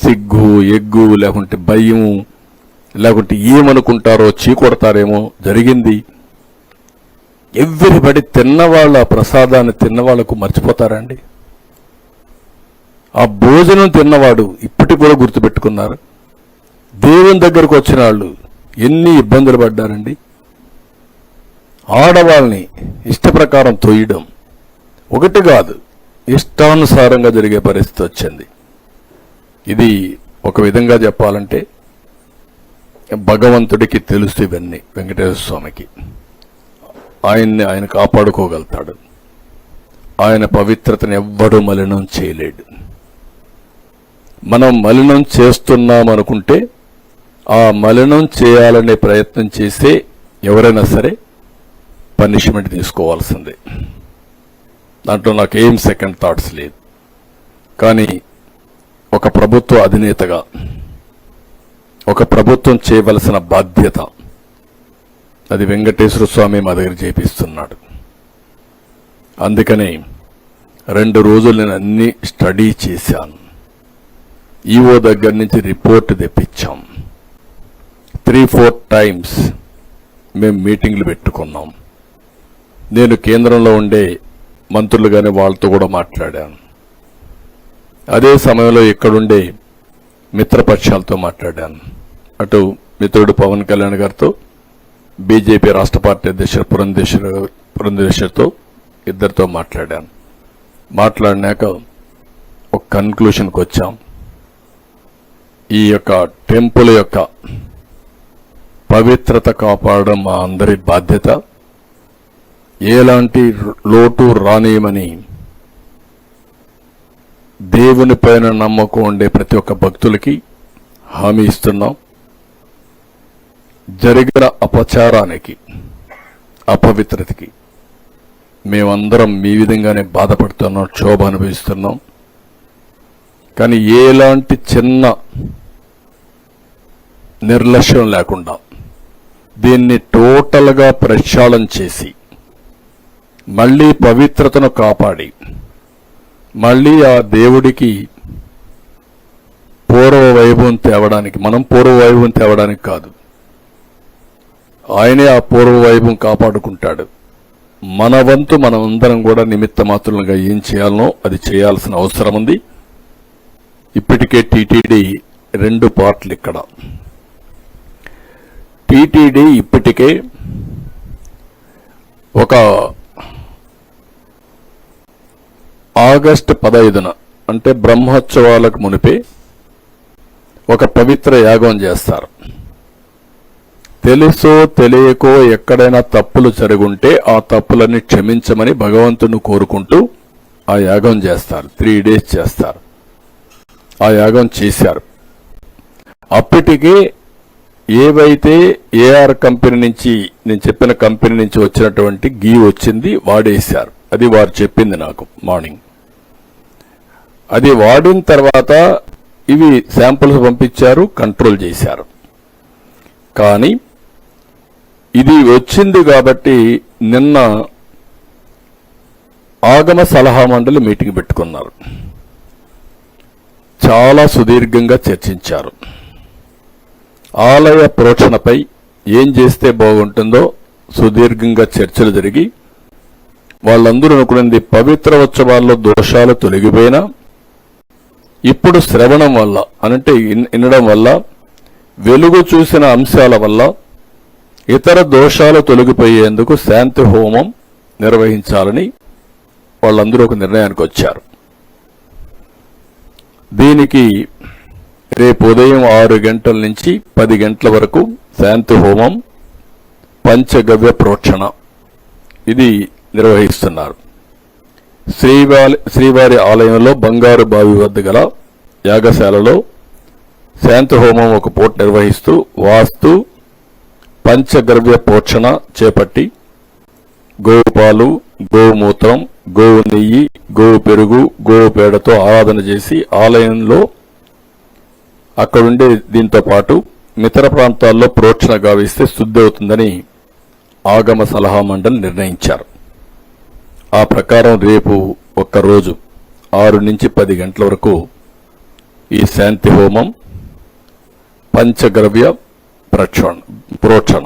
సిగ్గు ఎగ్గు లేకుంటే భయం లేకుంటే ఏమనుకుంటారో చీకొడతారేమో జరిగింది. ఎవ్రీబడి తిన్నవాళ్ళ ప్రసాదాన్ని తిన్నవాళ్లకు మర్చిపోతారండి. ఆ భోజనం తిన్నవాడు ఇప్పటికి కూడా గుర్తుపెట్టుకున్నారు. దేవుని దగ్గరకు వచ్చిన వాళ్ళు ఎన్ని ఇబ్బందులు పడ్డారండి. ఆడవాళ్ళని ఇష్ట ప్రకారం తొయ్యడం ఒకటి కాదు, ఇష్టానుసారంగా జరిగే పరిస్థితి వచ్చింది. ఇది ఒక విధంగా చెప్పాలంటే భగవంతుడికి తెలుసు ఇవన్నీ. వెంకటేశ్వర స్వామికి ఆయన కాపాడుకోగలుగుతాడు. ఆయన పవిత్రతను ఎవ్వడూ మలినం చేయలేడు. మనం మలినం చేస్తున్నాం అనుకుంటే ఆ మలినం చేయాలనే ప్రయత్నం చేసే ఎవరైనా సరే పనిష్మెంట్ తీసుకోవాల్సిందే. దాంట్లో నాకేం సెకండ్ థాట్స్ లేదు. కానీ ఒక ప్రభుత్వ అధినేతగా ఒక ప్రభుత్వం చేయవలసిన బాధ్యత అది వెంకటేశ్వర స్వామి మా దగ్గర చేపిస్తున్నాడు. అందుకనే 2 రోజులు నేను అన్ని స్టడీ చేశాను. ఈఓ దగ్గర నుంచి రిపోర్ట్ తెప్పించాం. 3-4 టైమ్స్ మేము మీటింగ్లు పెట్టుకున్నాం. నేను కేంద్రంలో ఉండే మంత్రులు కానీ వాళ్ళతో కూడా మాట్లాడాను. అదే సమయంలో ఇక్కడుండే మిత్రపక్షాలతో మాట్లాడాను. అటు మిత్రుడు పవన్ కళ్యాణ్ గారితో, బీజేపీ రాష్ట్ర పార్టీ అధ్యక్షుడు పురంధేశ్వరితో ఇద్దరితో మాట్లాడాను. మాట్లాడినాక ఒక కన్క్లూషన్కి వచ్చాం. ఈ యొక్క టెంపుల్ యొక్క పవిత్రత కాపాడడం మా అందరి బాధ్యత. ఎలాంటి లోటు రానియమని దేవుని పైన నమ్మకం ఉండే ప్రతి ఒక్క భక్తులకి హామీ ఇస్తున్నాం. జరిగిన అపచారానికి, అపవిత్రతకి మేమందరం మీ విధంగానే బాధపడుతున్నాం, క్షోభ అనుభవిస్తున్నాం. కానీ ఎలాంటి చిన్న నిర్లక్ష్యం లేకుండా దీన్ని టోటల్గా ప్రక్షాళన చేసి మళ్లీ పవిత్రతను కాపాడి మళ్లీ ఆ దేవుడికి పూర్వ వైభవం తేవడానికి, మనం పూర్వ వైభవం తేవడానికి కాదు, ఆయనే ఆ పూర్వ వైభవం కాపాడుకుంటాడు. మన వంతు మనమందరం కూడా నిమిత్త మాత్రులుగా ఏం చేయాలనో అది చేయాల్సిన అవసరం ఉంది. ఇప్పటికే టీటీడీ 2 పార్ట్లు ఇక్కడ. టీటీడీ ఇప్పటికే ఒక ఆగస్టు 15న అంటే బ్రహ్మోత్సవాలకు మునిపే ఒక పవిత్ర యాగం చేస్తారు. తెలుసో తెలియకో ఎక్కడైనా తప్పులు జరుగుంటే ఆ తప్పులన్నీ క్షమించమని భగవంతుని కోరుకుంటూ ఆ యాగం చేస్తారు. 3 days చేస్తారు. ఆ యాగం చేశారు. అప్పటికే ఏవైతే ఏఆర్ కంపెనీ నుంచి, నేను చెప్పిన కంపెనీ నుంచి వచ్చినటువంటి గీ వచ్చింది, వాడేశారు. అది వారు చెప్పింది నాకు మార్నింగ్. అది వాడిన తర్వాత ఇవి శాంపుల్స్ పంపించారు, కంట్రోల్ చేశారు. కానీ ఇది వచ్చింది కాబట్టి నిన్న ఆగమ సలహా మండలి మీటింగ్ పెట్టుకున్నారు. చాలా సుదీర్ఘంగా చర్చించారు. ఆలయ ప్రోక్షణపై ఏం చేస్తే బాగుంటుందో సుదీర్ఘంగా చర్చలు జరిగి వాళ్ళందరూ అనుకున్నది పవిత్ర ఉత్సవాల్లో దోషాలు తొలగిపోయినా ఇప్పుడు శ్రవణం వల్ల, అంటే వినడం వల్ల, వెలుగు చూసిన అంశాల వల్ల ఇతర దోషాలు తొలగిపోయేందుకు శాంతి హోమం నిర్వహించాలని వాళ్ళందరూ ఒక నిర్ణయానికి వచ్చారు. దీనికి రేపు ఉదయం 6 గంటల నుంచి 10 గంటల వరకు శాంతి హోమం, పంచగవ్య ప్రోక్షణ ఇది నిర్వహిస్తున్నారు. శ్రీవారి ఆలయంలో బంగారు బావి వద్ద గల యాగశాలలో శాంతి హోమం ఒక పూట నిర్వహిస్తూ వాస్తు పంచగవ్య ప్రోక్షణ చేపట్టి గోపాలు, గోమూత్రం, గోవు నెయ్యి, గోవు పెరుగు, గోవు పేడతో ఆరాధన చేసి ఆలయంలో అక్కడుండే దీంతో పాటు ఇతర ప్రాంతాల్లో ప్రోక్షణ గావిస్తే శుద్ధి అవుతుందని ఆగమ సలహా మండలి నిర్ణయించారు. ఆ ప్రకారం రేపు ఒక్కరోజు 6 నుంచి 10 గంటల వరకు ఈ శాంతి హోమం, పంచగవ్య ప్రోక్షణ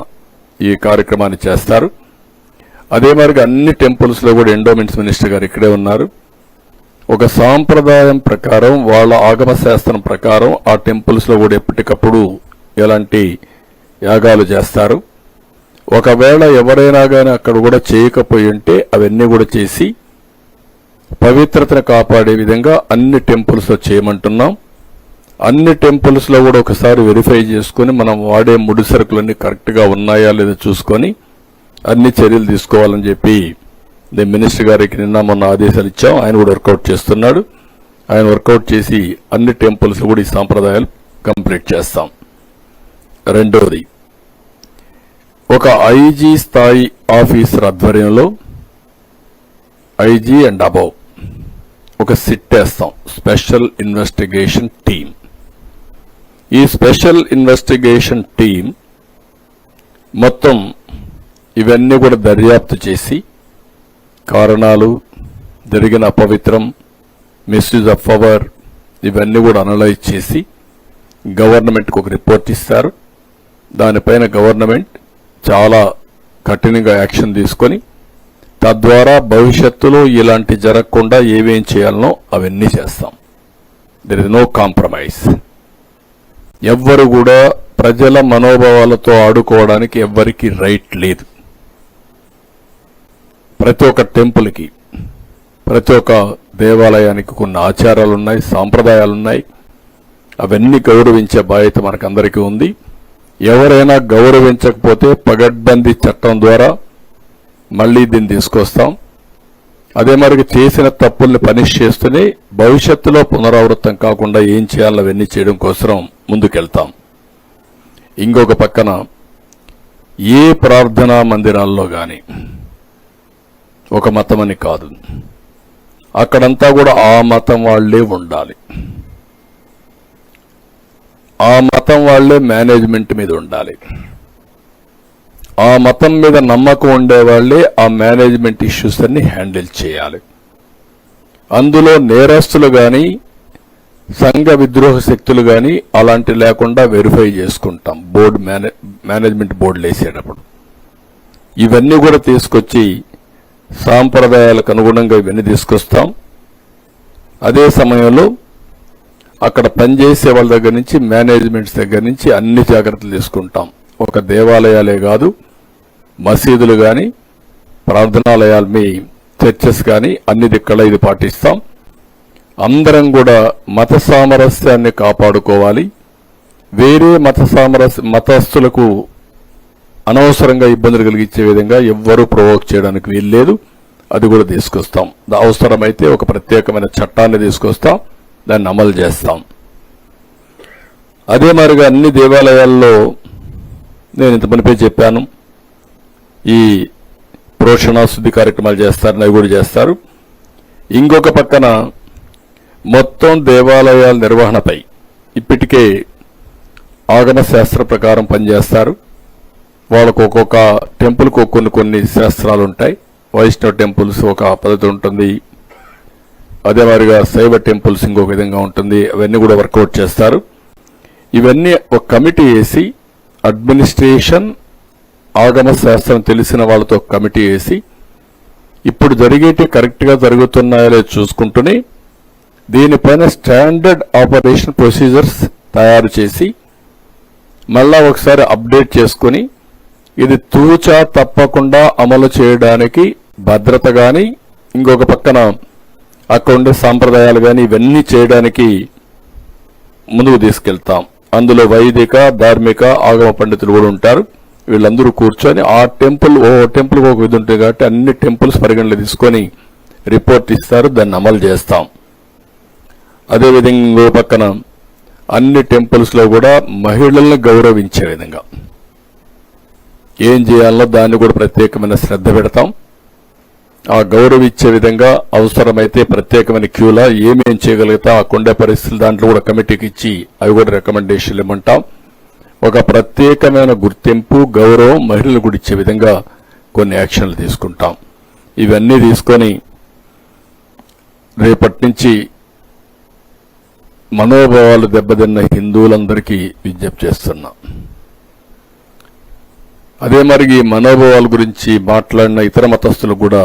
ఈ కార్యక్రమాన్ని చేస్తారు. అదే మరిగా అన్ని టెంపుల్స్ లో కూడా ఎండోమెంట్స్ మినిస్టర్ గారు ఇక్కడే ఉన్నారు. ఒక సాంప్రదాయం ప్రకారం, వాళ్ళ ఆగమ శాస్త్రం ప్రకారం ఆ టెంపుల్స్ లో కూడా ఎప్పటికప్పుడు ఎలాంటి యాగాలు చేస్తారు. ఒకవేళ ఎవరైనా కానీ అక్కడ కూడా చేయకపోయి ఉంటే అవన్నీ కూడా చేసి పవిత్రతను కాపాడే విధంగా అన్ని టెంపుల్స్ లో చేయమంటున్నాం. అన్ని టెంపుల్స్ లో కూడా ఒకసారి వెరిఫై చేసుకుని మనం వాడే ముడి సరుకులన్నీ కరెక్ట్ గా ఉన్నాయా లేదా చూసుకొని అన్ని చర్యలు తీసుకోవాలని చెప్పి మినిస్టర్ గారికి నిన్న మొన్న ఆదేశాలు ఇచ్చాం. ఆయన కూడా వర్కౌట్ చేస్తున్నాడు. ఆయన వర్కౌట్ చేసి అన్ని టెంపుల్స్ కూడా ఈ సాంప్రదాయాలు కంప్లీట్ చేస్తాం. రెండోది, ఒక ఐజీ స్థాయి ఆఫీసర్ ఆధ్వర్యంలో ఐజీ అండ్ అబౌవ్ ఒక సిట్ వేస్తాం, స్పెషల్ ఇన్వెస్టిగేషన్ టీం. ఈ స్పెషల్ ఇన్వెస్టిగేషన్ టీం మొత్తం ఇవన్నీ కూడా దర్యాప్తు చేసి కారణాలు, జరిగిన అపవిత్రం, మిస్యూజ్ ఆఫ్ పవర్ ఇవన్నీ కూడా అనలైజ్ చేసి గవర్నమెంట్కి ఒక రిపోర్ట్ ఇస్తారు. దానిపైన గవర్నమెంట్ చాలా కఠినంగా యాక్షన్ తీసుకొని తద్వారా భవిష్యత్తులో ఇలాంటి జరగకుండా ఏమేం చేయాలనో అవన్నీ చేస్తాం. There is no compromise. ఎవ్వరు కూడా ప్రజల మనోభావాలతో ఆడుకోవడానికి ఎవ్వరికి రైట్ లేదు. ప్రతి ఒక్క టెంపుల్కి, ప్రతి ఒక్క దేవాలయానికి కొన్ని ఆచారాలున్నాయి, సాంప్రదాయాలున్నాయి. అవన్నీ గౌరవించే బాధ్యత మనకందరికీ ఉంది. ఎవరైనా గౌరవించకపోతే పగడ్బందీ చట్టం ద్వారా మళ్లీ దీన్ని తీసుకొస్తాం. అదే మరి చేసిన తప్పుల్ని పనిష్ చేస్తూనే భవిష్యత్తులో పునరావృతం కాకుండా ఏం చేయాలో అవన్నీ చేయడం కోసం ముందుకెళ్తాం. ఇంకొక పక్కన ఏ ప్రార్థనా మందిరాల్లో గాని ఒక మతమని కాదు, అక్కడంతా కూడా ఆ మతం వాళ్లే ఉండాలి. ఆ మతం వాళ్లే మేనేజ్మెంట్ మీద ఉండాలి. ఆ మతం మీద నమ్మకం ఉండేవాళ్లే ఆ మేనేజ్మెంట్ ఇష్యూస్ అన్ని హ్యాండిల్ చేయాలి. అందులో నేరస్తులు గాని సంఘ విద్రోహ శక్తులు గాని అలాంటి లేకుండా వెరిఫై చేసుకుంటాం మేనేజ్మెంట్ బోర్డులు వేసేటప్పుడు. ఇవన్నీ కూడా తీసుకొచ్చి సాంప్రదాయాలకు అనుగుణంగా ఇవన్నీ తీసుకొస్తాం. అదే సమయంలో అక్కడ పనిచేసే వాళ్ళ దగ్గర నుంచి మేనేజ్మెంట్స్ దగ్గర నుంచి అన్ని జాగ్రత్తలు తీసుకుంటాం. ఒక దేవాలయాలే కాదు, మసీదులు గాని, ప్రార్థనాలయాలు, మీ చర్చెస్ గాని అన్ని దిక్కల ఇది పాటిస్తాం. అందరం కూడా మత సామరస్యాన్ని కాపాడుకోవాలి. వేరే మతస్థులకు అనవసరంగా ఇబ్బందులు కలిగించే విధంగా ఎవ్వరూ ప్రొవోక్ చేయడానికి వీల్లేదు. అది కూడా తీసుకొస్తాం. అవసరమైతే ఒక ప్రత్యేకమైన చట్టాన్ని తీసుకొస్తాం, దాన్ని అమలు చేస్తాం. అదే మరిగా అన్ని దేవాలయాల్లో నేను ఇంత మునిపే చెప్పాను, ఈ ప్రోషణ శుద్ధి కార్యక్రమాలు చేస్తారని అవి కూడా చేస్తారు. ఇంకొక పక్కన మొత్తం దేవాలయాల నిర్వహణపై ఇప్పటికే ఆగమ శాస్త్ర ప్రకారం పనిచేస్తారు. వాళ్ళకు ఒక్కొక్క టెంపుల్కు కొన్ని శాస్త్రాలు ఉంటాయి. వైష్ణవ టెంపుల్స్ ఒక పద్ధతి ఉంటుంది, అదే మాదిరిగా శైవ టెంపుల్స్ ఇంకొక విధంగా ఉంటుంది. అవన్నీ కూడా వర్కౌట్ చేస్తారు. ఇవన్నీ ఒక కమిటీ వేసి, అడ్మినిస్ట్రేషన్, ఆగమ శాస్త్రం తెలిసిన వాళ్ళతో కమిటీ వేసి ఇప్పుడు జరిగేటి కరెక్ట్గా జరుగుతున్నాయో చూసుకుంటూనే దీనిపైన స్టాండర్డ్ ఆపరేషన్ ప్రొసీజర్స్ తయారు చేసి మళ్ళా ఒకసారి అప్డేట్ చేసుకుని ఇది తూచా తప్పకుండా అమలు చేయడానికి భద్రత గాని, ఇంకొక పక్కన అక్కడ ఉండే సాంప్రదాయాలు గాని ఇవన్నీ చేయడానికి ముందుకు తీసుకెళ్తాం. అందులో వైదిక, ధార్మిక, ఆగమ పండితులు కూడా ఉంటారు. వీళ్ళందరూ కూర్చొని ఆ టెంపుల్ ఒక విధి ఉంటుంది కాబట్టి అన్ని టెంపుల్స్ పరిగణలో తీసుకొని రిపోర్ట్ ఇస్తారు, దాన్ని అమలు చేస్తాం. అదేవిధంగా ఇంకో పక్కన అన్ని టెంపుల్స్ లో కూడా మహిళల్ని గౌరవించే విధంగా ఏం చేయాలో దాన్ని కూడా ప్రత్యేకమైన శ్రద్ధ పెడతాం. ఆ గౌరవించే విధంగా అవసరమైతే ప్రత్యేకమైన క్యూలా ఏమేం చేయగలుగుతాం, ఆ కొండే పరిస్థితులు దాంట్లో కూడా కమిటీకి ఇచ్చి అవి కూడా రికమెండేషన్లు ఇమ్మంటాం. ఒక ప్రత్యేకమైన గుర్తింపు, గౌరవం మహిళలు కూడా ఇచ్చే విధంగా కొన్ని యాక్షన్లు తీసుకుంటాం. ఇవన్నీ తీసుకొని రేపటి నుంచి మనోభావాలు దెబ్బతిన్న హిందువులందరికీ విజ్ఞప్తి చేస్తున్నా. అదే మరి ఈ మనోభావాల గురించి మాట్లాడిన ఇతర మతస్థులు కూడా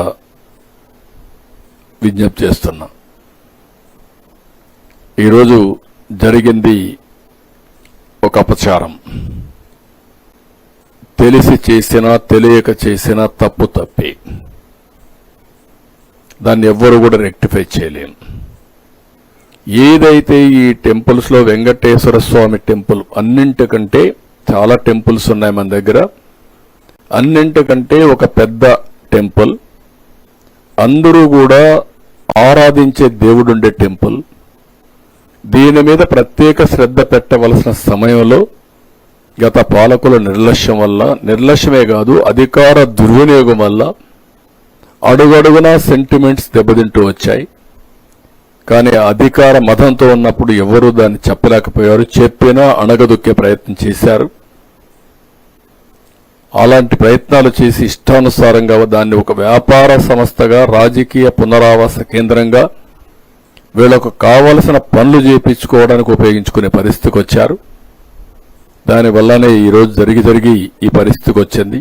విజ్ఞప్తి చేస్తున్నా. ఈరోజు జరిగింది ఒక అపచారం. తెలిసి చేసినా తెలియక చేసినా తప్పు తప్పే, దాన్ని ఎవ్వరు కూడా రెక్టిఫై చేయలేం. ఏదైతే ఈ టెంపుల్స్ లో వెంకటేశ్వర స్వామి టెంపుల్ అన్నింటికంటే చాలా టెంపుల్స్ ఉన్నాయి మన దగ్గర, అన్నింటికంటే ఒక పెద్ద టెంపుల్, అందరూ కూడా ఆరాధించే దేవుడుండే టెంపుల్. దీని మీద ప్రత్యేక శ్రద్ధ పెట్టవలసిన సమయంలో గత పాలకుల నిర్లక్ష్యం వల్ల, నిర్లక్ష్యమే కాదు అధికార దుర్వినియోగం వల్ల అడుగడుగునా సెంటిమెంట్స్ దెబ్బతింటూ వచ్చాయి. కానీ అధికార మతంతో ఉన్నప్పుడు ఎవరూ దాన్ని చెప్పలేకపోయారు, చెప్పినా అణగదొక్కే ప్రయత్నం చేశారు. అలాంటి ప్రయత్నాలు చేసి ఇష్టానుసారంగా దాన్ని ఒక వ్యాపార సంస్థగా, రాజకీయ పునరావాస కేంద్రంగా వీళ్లకు కావలసిన పనులు చేయించుకోవడానికి ఉపయోగించుకునే పరిస్థితికి వచ్చారు. దానివల్లనే ఈరోజు జరిగి ఈ పరిస్థితికి వచ్చింది.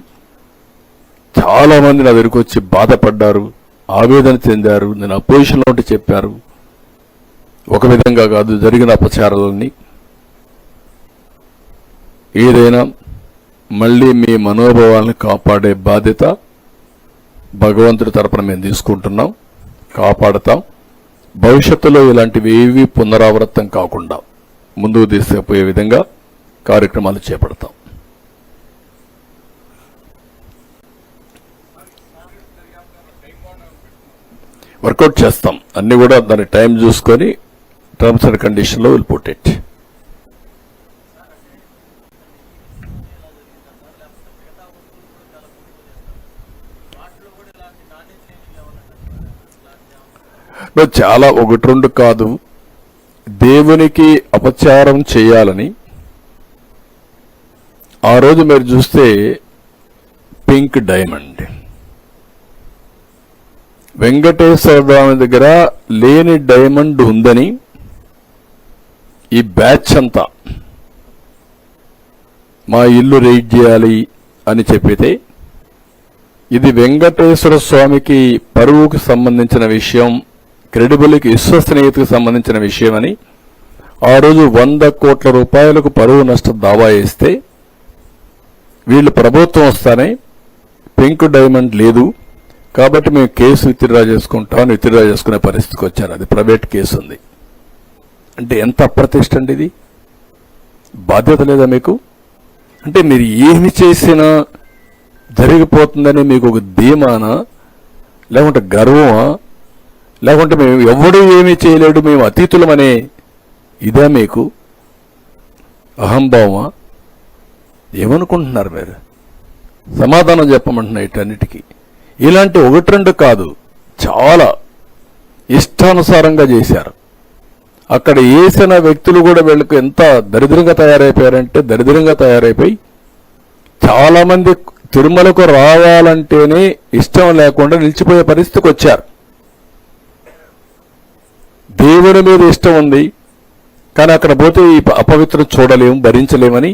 చాలా మంది నా దగ్గరికి వచ్చి బాధపడ్డారు, ఆవేదన చెందారు, నేను అపోజిషన్లో ఉంటే చెప్పారు. ఒక విధంగా కాదు, జరిగిన అపచారాలన్నీ. ఏదైనా మళ్ళీ మీ మనోభావాలను కాపాడే బాధ్యత భగవంతుడి తరపున మేము తీసుకుంటున్నాం, కాపాడతాం. భవిష్యత్తులో ఇలాంటివి ఏవి పునరావృతం కాకుండా ముందుకు తీసుకుపోయే విధంగా కార్యక్రమాలు చేపడతాం. వర్కౌట్ చేస్తాం. అన్ని కూడా దాని టైం చూసుకొని టర్మ్స్ అండ్ కండిషన్లో విల్ పుట్ ఇట్. చాలా ఒకటి రెండు కాదు, దేవునికి అపచారం చేయాలని ఆ రోజు మీరు చూస్తే పింక్ డైమండ్ వెంకటేశ్వర స్వామి దగ్గర లేని డైమండ్ ఉందని ఈ బ్యాచ్ అంతా మా ఇల్లు రైడ్ చేయాలి అని చెప్పితే, ఇది వెంకటేశ్వర స్వామికి పరువుకు సంబంధించిన విషయం, క్రెడిబుల్కి విశ్వసనీయతకు సంబంధించిన విషయం అని ఆ రోజు 100 కోట్ల రూపాయలకు పరువు నష్టం దావా వేస్తే, వీళ్ళు ప్రభుత్వం వస్తానే పింక్ డైమండ్ లేదు కాబట్టి మేము కేసు విత్డ్రా చేసుకునే పరిస్థితికి వచ్చారు. అది ప్రైవేట్ కేసు ఉంది అంటే ఎంత అప్రతిష్ట అండి ఇది. బాధ్యత లేదా మీకు? అంటే మీరు ఏమి చేసినా జరిగిపోతుందని మీకు ఒక ధీమానా, లేకుంటే గర్వమా, లేకుంటే మేము ఎవడూ ఏమీ చేయలేడు మేము అతీతులమనే ఇదే మీకు అహంభావమా? ఏమనుకుంటున్నారు మీరు? సమాధానం చెప్పమంటున్నా ఇటన్నిటికీ. ఇలాంటి ఒకటి రెండు కాదు, చాలా ఇష్టానుసారంగా చేశారు. అక్కడ వేసిన వ్యక్తులు కూడా వీళ్ళకు ఎంత దరిద్రంగా తయారైపోయారంటే, దరిద్రంగా తయారైపోయి చాలా మంది తిరుమలకు రావాలంటేనే ఇష్టం లేకుండా నిలిచిపోయే పరిస్థితికి వచ్చారు. దేవుని మీద ఇష్టం ఉంది కానీ అక్కడ పోతే ఈ అపవిత్రం చూడలేము, భరించలేమని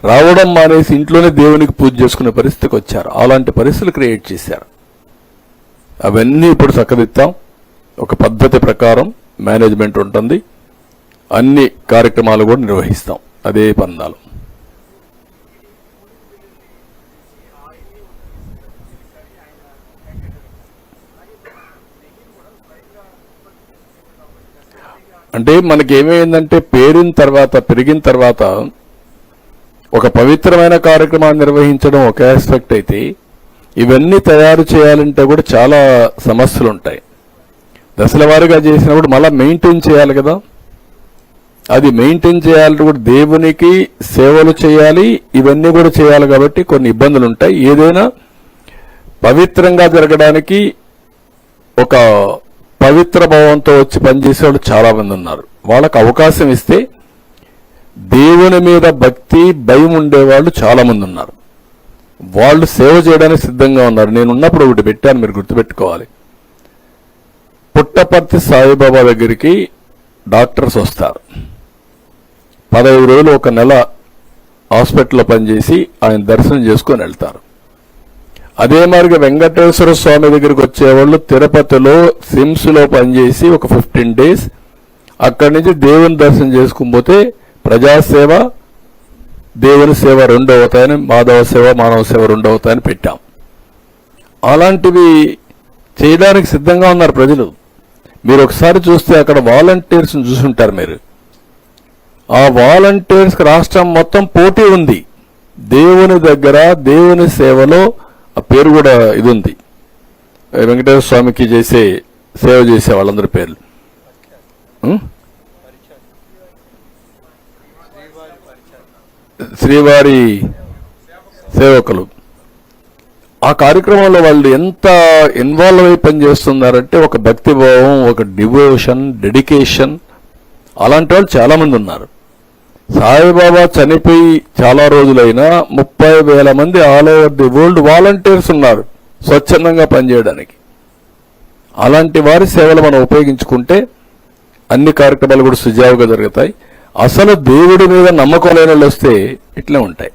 రావడం మానేసి ఇంట్లోనే దేవునికి పూజ చేసుకునే పరిస్థితికి వచ్చారు. అలాంటి పరిస్థితులు క్రియేట్ చేశారు. అవన్నీ ఇప్పుడు చక్కదిద్దాం. ఒక పద్ధతి ప్రకారం మేనేజ్మెంట్ ఉంటుంది, అన్ని కార్యక్రమాలు కూడా నిర్వహిస్తాం అదే పందాలు. అంటే మనకి ఏమైందంటే పెరిగిన తర్వాత ఒక పవిత్రమైన కార్యక్రమాన్ని నిర్వహించడం ఒక ఆస్పెక్ట్ అయితే, ఇవన్నీ తయారు చేయాలంటే కూడా చాలా సమస్యలు ఉంటాయి. దశల వారీగా చేసినప్పుడు మళ్ళీ మెయింటైన్ చేయాలి కదా. అది మెయింటైన్ చేయాలంటే కూడా దేవునికి సేవలు చేయాలి, ఇవన్నీ కూడా చేయాలి కాబట్టి కొన్ని ఇబ్బందులు ఉంటాయి. ఏదైనా పవిత్రంగా జరగడానికి ఒక పవిత్ర భావంతో వచ్చి పనిచేసే వాళ్ళు చాలా మంది ఉన్నారు. వాళ్ళకు అవకాశం ఇస్తే దేవుని మీద భక్తి భయం ఉండేవాళ్ళు చాలా మంది ఉన్నారు. వాళ్ళు సేవ చేయడానికి సిద్ధంగా ఉన్నారు. నేను ఉన్నప్పుడు ఒకటి పెట్టాను, మీరు గుర్తుపెట్టుకోవాలి. పుట్టపర్తి సాయిబాబా దగ్గరికి డాక్టర్స్ వస్తారు. 15 రోజులు ఒక నెల హాస్పిటల్లో పనిచేసి ఆయన దర్శనం చేసుకొని వెళ్తారు. అదే మాదిరిగా వెంకటేశ్వర స్వామి దగ్గరికి వచ్చేవాళ్ళు తిరుపతిలో సిమ్స్లో పనిచేసి ఒక 15 days అక్కడి నుంచి దేవుని దర్శనం చేసుకుపోతే ప్రజాసేవ దేవుని సేవ 2 అవుతాయని, మాధవ సేవ మానవ సేవ 2 అవుతాయని పెట్టాం. అలాంటివి చేయడానికి సిద్ధంగా ఉన్నారు ప్రజలు. మీరు ఒకసారి చూస్తే అక్కడ వాలంటీర్స్ని చూసుంటారు మీరు. ఆ వాలంటీర్స్కి రాష్ట్రం మొత్తం పోటీ ఉంది. దేవుని దగ్గర దేవుని సేవలో ఆ పేరు కూడా ఇది ఉంది. వెంకటేశ్వర స్వామికి సేవ చేసే వాళ్ళందరి పేర్లు శ్రీవారి సేవకులు. ఆ కార్యక్రమంలో వాళ్ళు ఎంత ఇన్వాల్వ్ అయి పనిచేస్తున్నారంటే ఒక భక్తిభావం, ఒక డివోషన్, డెడికేషన్, అలాంటి వాళ్ళు చాలా మంది ఉన్నారు. సాయిబాబా చనిపోయి చాలా రోజులైనా 30,000 మంది all over the world volunteers ఉన్నారు స్వచ్ఛందంగా పనిచేయడానికి. అలాంటి వారి సేవలు మనం ఉపయోగించుకుంటే అన్ని కార్యక్రమాలు కూడా సుజావుగా జరుగుతాయి. అసలు దేవుడి మీద నమ్మకం లేని వాళ్ళు వస్తే ఇట్లే ఉంటాయి.